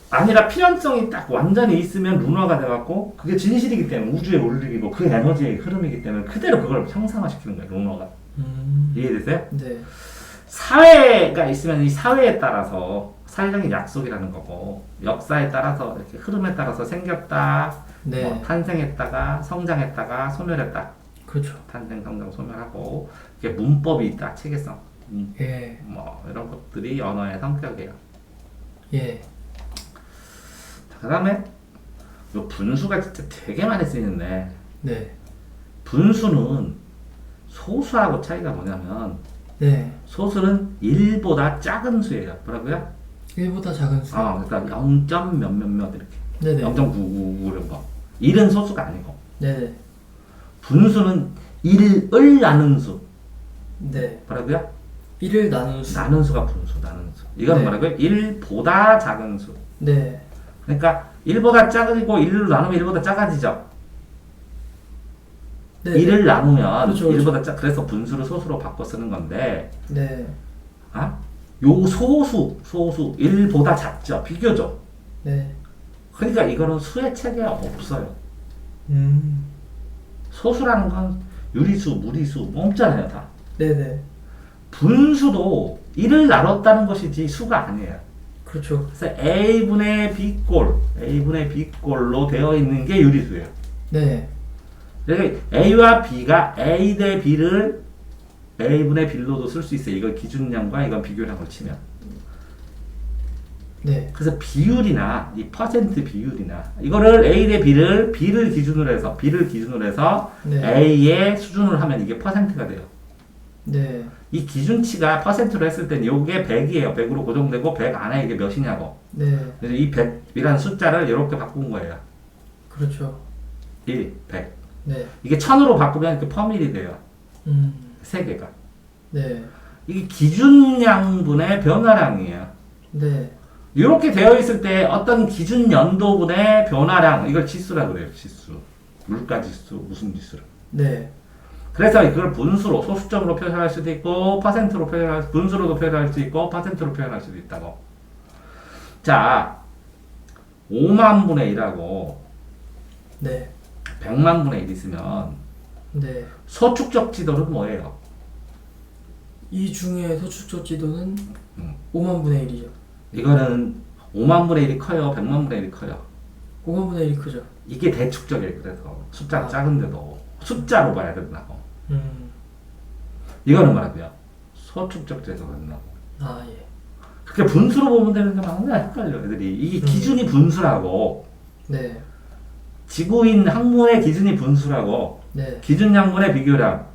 아니라 필연성이 딱 완전히 있으면 루너가 돼갖고 그게 진실이기 때문에 우주의 원리이고 그 에너지의 흐름이기 때문에 그대로 그걸 형상화시키는 거예요. 루너가. 이해되세요?
네.
사회가 있으면 이 사회에 따라서 사회적인 약속이라는 거고 역사에 따라서 이렇게 흐름에 따라서 생겼다,
네.
탄생했다가 성장했다가 소멸했다.
그렇죠.
탄생, 성장, 소멸하고 이게 문법이 있다, 체계성,
예.
뭐 이런 것들이 언어의 성격이에요.
예.
그 다음에 요 분수가 진짜 되게 많이 쓰이는데
네.
분수는 소수하고 차이가 뭐냐면
네.
소수는 1보다 작은 수예요. 뭐라고요?
1보다 작은 수.
그러니까 0. 몇몇몇 이렇게.
네네.
0.99 이런 거. 1은 소수가 아니고.
네네.
분수는 1을 나눈 수.
네.
뭐라고요?
1을 나눈 수.
나눈 수가 분수, 나눈 수. 이건
네.
뭐라고요? 1보다 작은 수.
네.
그러니까 1보다 작고 1로 나누면 1보다 작아지죠.
네.
1을 나누면
그렇죠,
1보다 그래서 분수를 소수로 바꿔 쓰는 건데
네.
요 소수 1보다 작죠. 비교죠.
네.
그러니까 이거는 수의 체계가 없어요. 소수라는 건 유리수, 무리수 뭐 없잖아요, 다.
네네.
분수도 1을 나눴다는 것이지 수가 아니에요.
그렇죠.
그래서 A분의 B꼴로 되어 있는 게 유리수예요.
네.
그러니까 A와 B가 A 대 B를 A분의 B로도 쓸 수 있어요. 이걸 기준량과 이건 비교량을 치면.
네.
그래서 비율이나 이 퍼센트 비율이나 이거를 A 대 B를 기준으로 해서
네.
A의 수준을 하면 이게 퍼센트가 돼요.
네.
이 기준치가 퍼센트로 했을 때는 이게 100이에요. 100으로 고정되고 100 안에 이게 몇이냐고.
네.
그래서 이 100이라는 숫자를 이렇게 바꾼 거예요.
그렇죠.
1, 100.
네.
이게 1000으로 바꾸면 이렇게 퍼밀이 돼요. 3개가.
네.
이게 기준량분의 변화량이에요.
네.
이렇게 되어 있을 때 어떤 기준 연도분의 변화량, 이걸 지수라고 그래요. 지수. 물가 지수, 무슨 지수라.
네.
그래서 이걸 분수로, 소수점으로 표현할 수도 있고, 퍼센트로 분수로도 표현할 수 있고, 퍼센트로 표현할 수도 있다고. 자, 5만 분의 1하고,
네.
100만 분의 1 있으면,
네.
소축적 지도는 뭐예요?
이 중에 소축적 지도는 5만 분의 1이죠.
이거는 5만 분의 1이 커요? 100만 분의 1이 커요?
5만 분의 1이 크죠.
이게 대축적이에요. 그래서 숫자가 작은데도 숫자로 봐야 된다고. 이거는 뭐라고요? 소축적 제도가 된다고.
예.
그렇게 분수로 보면 되는데 맨날 헷갈려 애들이. 이게 기준이 분수라고
네.
지구인 항문의 기준이 분수라고.
네.
기준 양분의 비교량.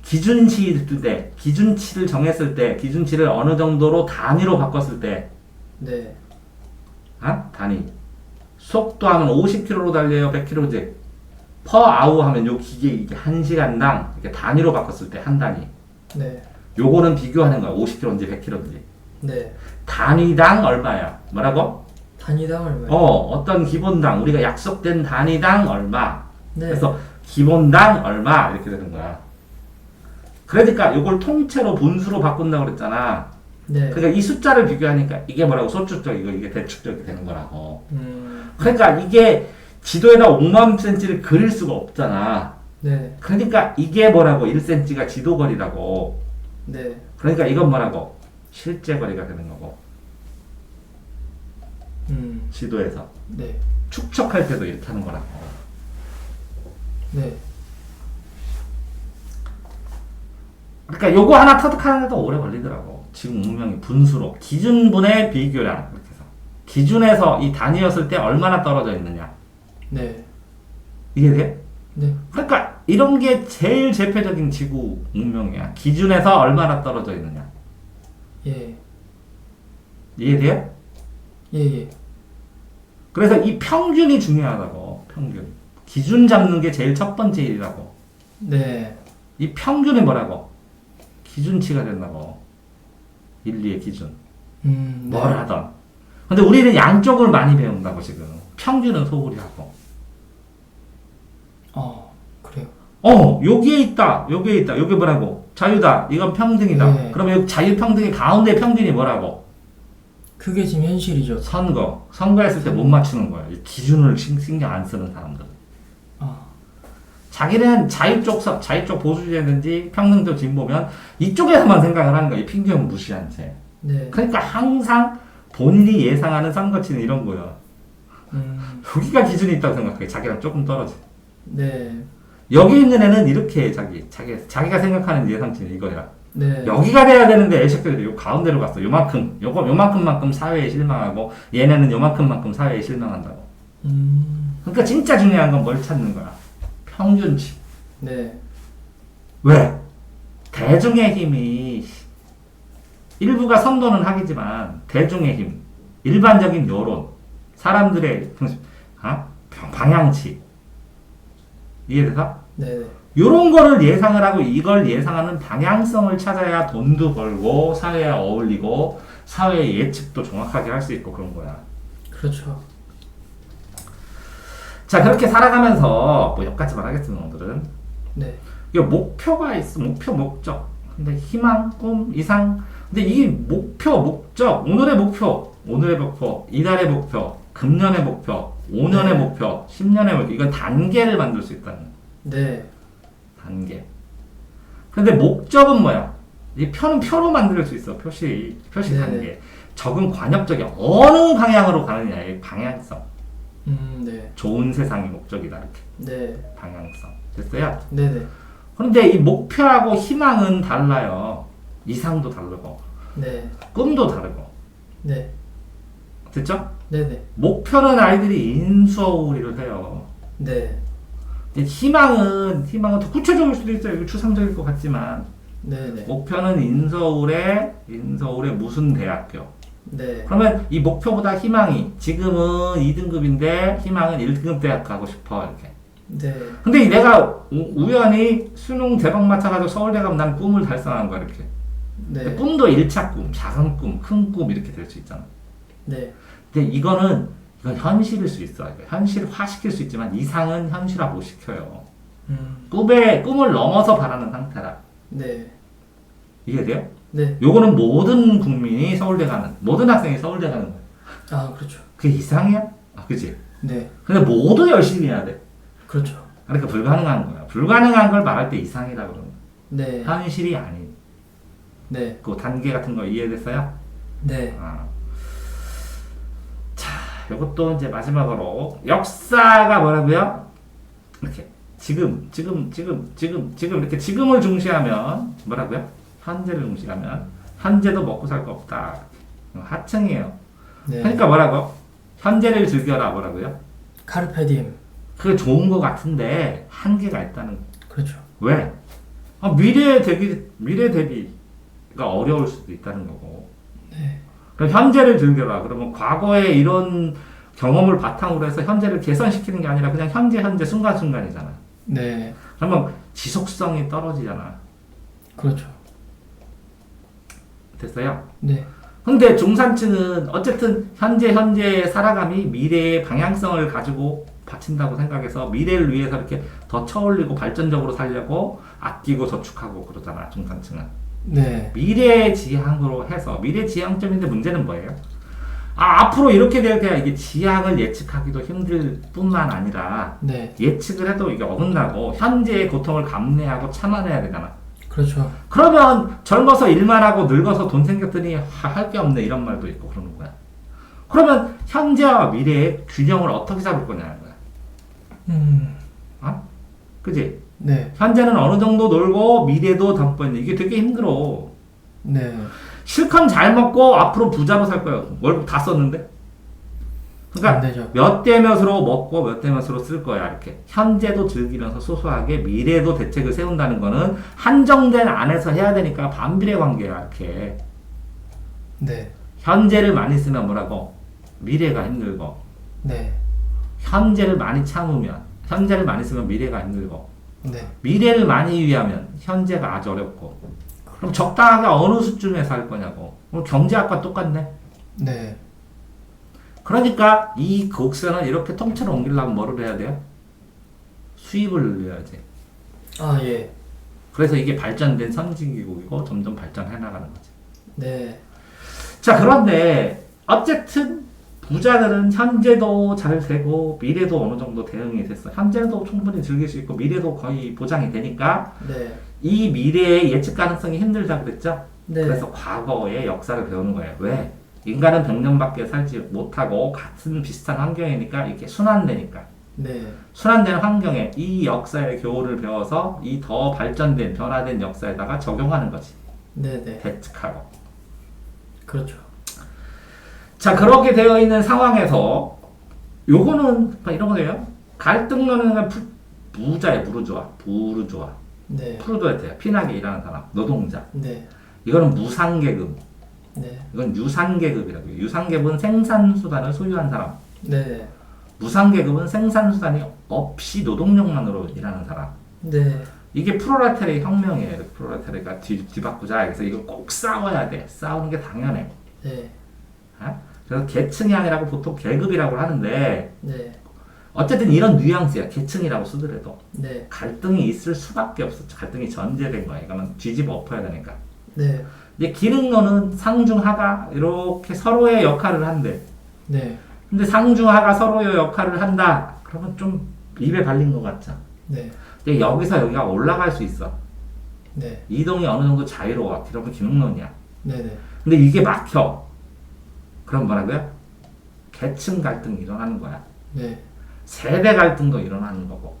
기준치인데 기준치를 정했을 때 기준치를 어느 정도로 단위로 바꿨을 때
네.
단위 속도 하면 50km로 달려요 100km지 per hour 하면 요 기계 이게 1시간당 이렇게 단위로 바꿨을 때 한 단위
네.
요거는 비교하는 거야 50km인지 100km인지
네.
단위당 얼마야 뭐라고?
단위당 얼마요?
어떤 기본당 우리가 약속된 단위당 얼마
네.
그래서 기본당 얼마 이렇게 되는 거야 그러니까 이걸 통째로 분수로 바꾼다고 그랬잖아.
네.
그러니까 이 숫자를 비교하니까 이게 뭐라고 소축적이고 이게 대축적이 되는 거라고.
음.
그러니까 이게 지도에다 5만 cm를 그릴 수가 없잖아.
네.
그러니까 이게 뭐라고 1cm가 지도거리라고.
네.
그러니까 이건 뭐라고 실제 거리가 되는 거고. 지도에서
네.
축척할 때도 이렇게 하는 거라고.
네.
그러니까 요거 하나 터득하는데도 오래 걸리더라고. 지금 운명이 분수로 기준분의 비교량 이렇게 해서 기준에서 이 단위였을 때 얼마나 떨어져 있느냐.
네.
이해돼?
네.
그러니까 이런 게 제일 대표적인 지구 운명이야. 기준에서 얼마나 떨어져 있느냐.
예.
이해돼요?
예, 예.
그래서 이 평균이 중요하다고. 평균. 기준 잡는 게 제일 첫 번째 일이라고.
네.
이 평균이 뭐라고? 기준치가 된다고. 1, 2의 기준.
네.
뭘 하던. 근데 우리는 양쪽을 많이 배운다고 지금. 평균은 소홀히 하고.
그래요.
여기에 있다. 여기에 있다. 여기 뭐라고? 자유다. 이건 평등이다.
네.
그러면 자유 평등의 가운데 평균이 뭐라고?
그게 지금 현실이죠.
선거. 선거했을 때 못 맞추는 거야. 이 기준을 신경 안 쓰는 사람들. 자기는 자유 쪽 보수주의든지 평등적 진보면 이쪽에서만 생각을 하는 거야. 이 핑계는 무시한 채.
네.
그러니까 항상 본인이 예상하는 선거치는 이런 거야. 여기가 기준이 있다고 생각해. 자기랑 조금 떨어져.
네.
여기 있는 애는 이렇게 해, 자기가 생각하는 예상치는 이거야.
네.
여기가 돼야 되는데 애새끼들이 요 가운데로 갔어. 요만큼만큼 사회에 실망하고 얘네는 요만큼만큼 사회에 실망한다고. 그러니까 진짜 중요한 건 뭘 찾는 거야. 평균치.
네.
왜? 대중의 힘이 일부가 선도는 하겠지만 대중의 힘, 일반적인 여론, 사람들의 방향치 이해돼서?
네.
요런 거를 예상을 하고 이걸 예상하는 방향성을 찾아야 돈도 벌고 사회에 어울리고 사회의 예측도 정확하게 할 수 있고 그런 거야.
그렇죠.
자 그렇게 살아가면서 뭐 여기까지만 하겠습니다 오늘은.
네.
이게 목표가 있어. 목표, 목적. 근데 희망, 꿈, 이상. 근데 이게 목표, 목적, 오늘의 목표, 이달의 목표, 금년의 목표, 5년의
네.
목표, 10년의 목표. 이건 단계를 만들 수 있다는 거야.
네.
단계. 근데 목적은 뭐야? 이 표로 만들 수 있어. 표시
네.
단계. 적은 관역적인 어느 방향으로 가느냐의 방향성.
네.
좋은 세상이 목적이다. 이렇게.
네.
방향성. 됐어요?
네네.
그런데 이 목표하고 희망은 달라요. 이상도 다르고,
네.
꿈도 다르고.
네.
됐죠?
네네.
목표는 아이들이 인수어울이를 해요.
네.
근데 희망은 더 구체적일 수도 있어요. 이거 추상적일 것 같지만.
네네.
목표는 인서울의 무슨 대학교.
네.
그러면 이 목표보다 희망이, 지금은 2등급인데 희망은 1등급 대학 가고 싶어. 이렇게.
네.
근데 내가 우연히 수능 대박 맞춰가지고 서울대 가면 난 꿈을 달성한 거야, 이렇게. 근데
네.
꿈도 1차 꿈, 작은 꿈, 큰 꿈 이렇게 될 수 있잖아.
네.
근데 이건 현실일 수 있어. 현실화 시킬 수 있지만 이상은 현실화 못 시켜요. 꿈을 넘어서 바라는 상태라.
네.
이해돼요?
네.
요거는 모든 국민이 서울대 가는, 모든 학생이 서울대 가는 거야.
그렇죠.
그게 이상이야? 그치?
네.
근데 모두 열심히 해야 돼.
그렇죠.
그러니까 불가능한 거야. 불가능한 걸 말할 때 이상이라고 그러는 거야.
네.
현실이 아닌.
네.
그 단계 같은 거 이해됐어요?
네.
자, 이것도 이제 마지막으로 역사가 뭐라고요? 이렇게 지금 이렇게 지금을 중시하면 뭐라고요? 현재를 중시하면 현재도 먹고 살 거 없다. 하층이에요.
네.
그러니까 뭐라고? 현재를 즐겨라 뭐라고요?
카르페 디엠.
그게 좋은 것 같은데 한계가 있다는 거.
그렇죠.
왜? 미래 대비가 어려울 수도 있다는 거고.
네.
그럼 현재를 즐겨라. 그러면 과거의 이런 경험을 바탕으로 해서 현재를 개선시키는 게 아니라 그냥 현재 순간순간이잖아.
네.
그러면 지속성이 떨어지잖아.
그렇죠.
됐어요?
네.
근데 중산층은 어쨌든 현재 살아감이 미래의 방향성을 가지고 바친다고 생각해서 미래를 위해서 이렇게 더 쳐올리고 발전적으로 살려고 아끼고 저축하고 그러잖아, 중산층은.
네.
미래 지향으로 해서 미래 지향점인데 문제는 뭐예요? 앞으로 이렇게 될 때야 이게 지향을 예측하기도 힘들 뿐만 아니라
네.
예측을 해도 이게 어긋나고 현재의 고통을 감내하고 참아내야 되잖아.
그렇죠.
그러면 젊어서 일만 하고 늙어서 돈 생겼더니 할 게 없네 이런 말도 있고 그러는 거야. 그러면 현재와 미래의 균형을 어떻게 잡을 거냐는 거야. 어? 그지?
네.
현재는 어느 정도 놀고 미래도 덤벼있는 이게 되게 힘들어.
네.
실컷 잘 먹고 앞으로 부자로 살 거야. 월급 다 썼는데.
안
그러니까
되죠.
몇 대 몇으로 먹고 몇 대 몇으로 쓸 거야. 이렇게 현재도 즐기면서 소소하게 미래도 대책을 세운다는 거는 한정된 안에서 해야 되니까 반비례 관계야. 이렇게
네.
현재를 많이 쓰면 뭐라고? 미래가 힘들고
네.
현재를 많이 참으면 현재를 많이 쓰면 미래가 힘들고
네.
미래를 많이 위하면 현재가 아주 어렵고 그럼 적당하게 어느 수준에서 할 거냐고. 그럼 경제학과 똑같네.
네.
그러니까 이 곡선을 이렇게 통째로 옮기려면 뭐를 해야 돼요? 수입을 늘려야지.
아, 예.
그래서 이게 발전된 선진국이고 점점 발전해 나가는 거지.
네.
자, 그런데 어쨌든 부자들은 현재도 잘 되고 미래도 어느 정도 대응이 됐어. 현재도 충분히 즐길 수 있고 미래도 거의 보장이 되니까
네.
이 미래의 예측 가능성이 힘들다 그랬죠?
네.
그래서 과거의 역사를 배우는 거예요. 왜? 인간은 100년밖에 살지 못하고 같은 비슷한 환경이니까 이렇게 순환되니까.
네.
순환되는 환경에 이 역사의 교훈을 배워서 이 더 발전된 변화된 역사에다가 적용하는 거지.
네. 네.
대측하고.
그렇죠.
자, 그렇게 되어 있는 상황에서 요거는 이런 거예요. 갈등론은 부자예요. 부르주아.
네.
프루도에트야. 피나게 일하는 사람. 노동자.
네.
이거는 무상계급.
네.
이건 유상계급이라고 해요. 유상계급은 생산수단을 소유한 사람.
네.
무상계급은 생산수단이 없이 노동력만으로 일하는 사람.
네.
이게 프롤레타리의 혁명이에요. 프롤레타리가 뒤바꾸자. 그래서 이거 꼭 싸워야 돼. 싸우는 게 당연해.
네.
어? 그래서 계층이 아니라고 보통 계급이라고 하는데
네.
어쨌든 이런 뉘앙스야. 계층이라고 쓰더라도
네.
갈등이 있을 수밖에 없어. 갈등이 전제된 거야. 이거는 뒤집어 엎어야 되니까.
네.
이제 기능론은 상중하가 이렇게 서로의 역할을 한대.
네.
근데 상중하가 서로의 역할을 한다. 그러면 좀 입에 발린 것 같죠.
네.
근데 여기서 여기가 올라갈 수 있어.
네.
이동이 어느 정도 자유로워. 그러면 기능론이야.
네.
근데 이게 막혀. 그럼 뭐라고요? 계층 갈등이 일어나는 거야.
네.
세대 갈등도 일어나는 거고.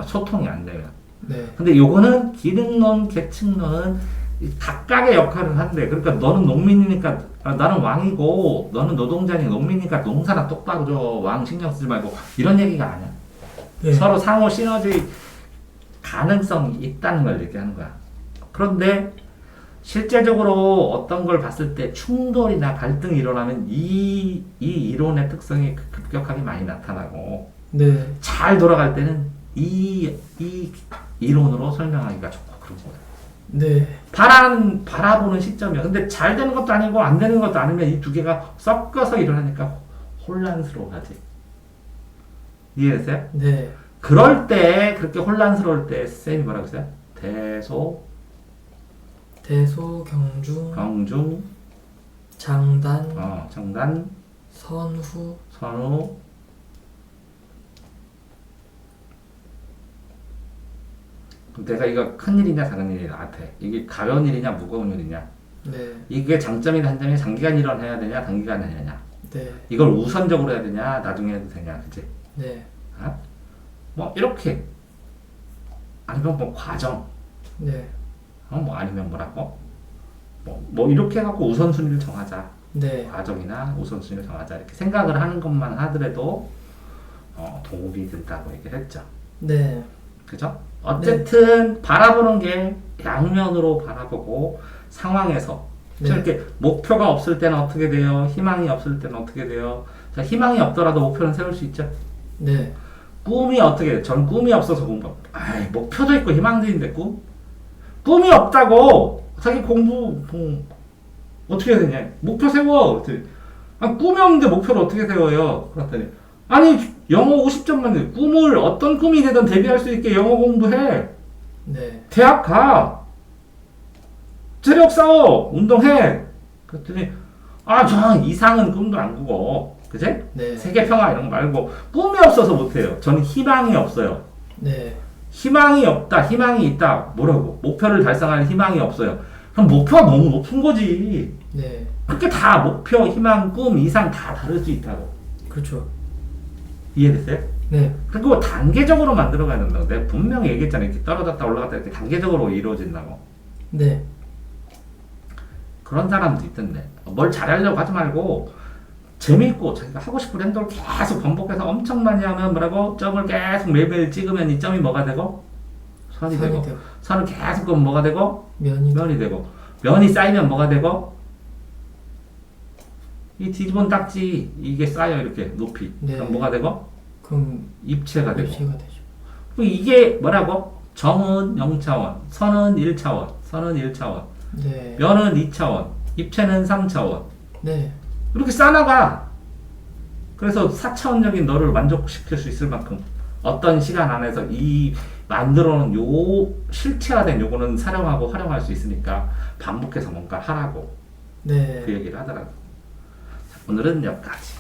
소통이 안 되면.
네.
근데 요거는 기능론, 계층론은 각각의 역할을 한대. 그러니까 너는 농민이니까 나는 왕이고 너는 노동자니 농민이니까 농사나 똑바로 줘. 왕 신경 쓰지 말고 이런 얘기가 아니야.
네.
서로 상호 시너지 가능성이 있다는 걸 얘기하는 거야. 그런데 실제적으로 어떤 걸 봤을 때 충돌이나 갈등이 일어나면 이 이론의 특성이 급격하게 많이 나타나고
네.
잘 돌아갈 때는 이 이론으로 설명하기가 좋고 그런 거야.
네.
바라보는 시점이야. 근데 잘 되는 것도 아니고 안 되는 것도 아니면 이 두 개가 섞여서 일어나니까 혼란스러워하지. 이해됐어요?
네.
그럴 때 그렇게 혼란스러울 때 쌤이 뭐라고 했어요?
대소, 경중,
경중,
장단,
정단,
선후,
선우, 그럼 내가 이거 큰 일이냐 작은 일이냐 나한테 이게 가벼운 일이냐 무거운 일이냐
네.
이게 장점이 단점이 장기간 일어나야 되냐 단기간 해야 되냐
네.
이걸 우선적으로 해야 되냐 나중에 해도 되냐 그치?
네.
뭐 이렇게 아니면 뭐 과정
네.
뭐 아니면 뭐라고 뭐 이렇게 해갖고 우선순위를 정하자
네.
과정이나 우선순위를 정하자 이렇게 생각을 하는 것만 하더라도 도움이 된다고 얘기를 했죠.
네.
그죠? 어쨌든 바라보는 게 양면으로 바라보고 상황에서
네.
이렇게 목표가 없을 때는 어떻게 돼요? 희망이 없을 때는 어떻게 돼요? 자, 희망이 없더라도 목표는 세울 수 있죠.
네.
꿈이 어떻게 돼요? 전 꿈이 없어서 목표도 있고 희망도 있는데 꿈이 없다고 자기 공부 어떻게 해야 되냐? 목표 세워. 꿈이 없는데 목표를 어떻게 세워요? 그랬더니 아니 영어 50점만 내. 꿈을 어떤 꿈이 되든 대비할 수 있게 영어 공부해.
네.
대학 가. 체력 쌓어. 운동해. 그랬더니 저 이상은 꿈도 안 꾸고 그제?
네.
세계 평화 이런 거 말고 꿈이 없어서 못해요. 저는 희망이 없어요.
네.
희망이 없다. 희망이 있다. 뭐라고? 목표를 달성할 희망이 없어요. 그럼 목표가 너무 높은 거지.
네.
그렇게 다 목표, 희망, 꿈, 이상 다 다를 수 있다고.
그렇죠.
이해됐어요?
네.
그리고 단계적으로 만들어가야 된다고. 내가 분명히 얘기했잖아요. 이렇게 떨어졌다 올라갔다 이렇게 단계적으로 이루어진다고.
네.
그런 사람도 있던데. 뭘 잘하려고 하지 말고 재미있고 자기가 하고 싶은 행동을 계속 반복해서 엄청 많이 하면 뭐라고? 점을 계속 매일매일 찍으면 이 점이 뭐가 되고? 선이 되고. 선을 계속 끄면 뭐가 되고? 면이 되고. 면이 쌓이면 뭐가 되고? 이 뒤집은 딱지 이게 쌓여 이렇게 높이.
네.
그럼 뭐가 되고?
그럼
입체가 되고.
입체가 되죠.
그럼 이게 뭐라고? 점은 0차원, 선은 1차원, 선은 1차원,
네.
면은 2차원, 입체는 3차원.
네.
이렇게 쌓아나가. 그래서 4차원적인 너를 만족시킬 수 있을 만큼 어떤 시간 안에서 이 만들어 놓은 요 실체화된 요거는 사용하고 활용할 수 있으니까 반복해서 뭔가 하라고
네.
그 얘기를 하더라고요. 오늘은 여기까지.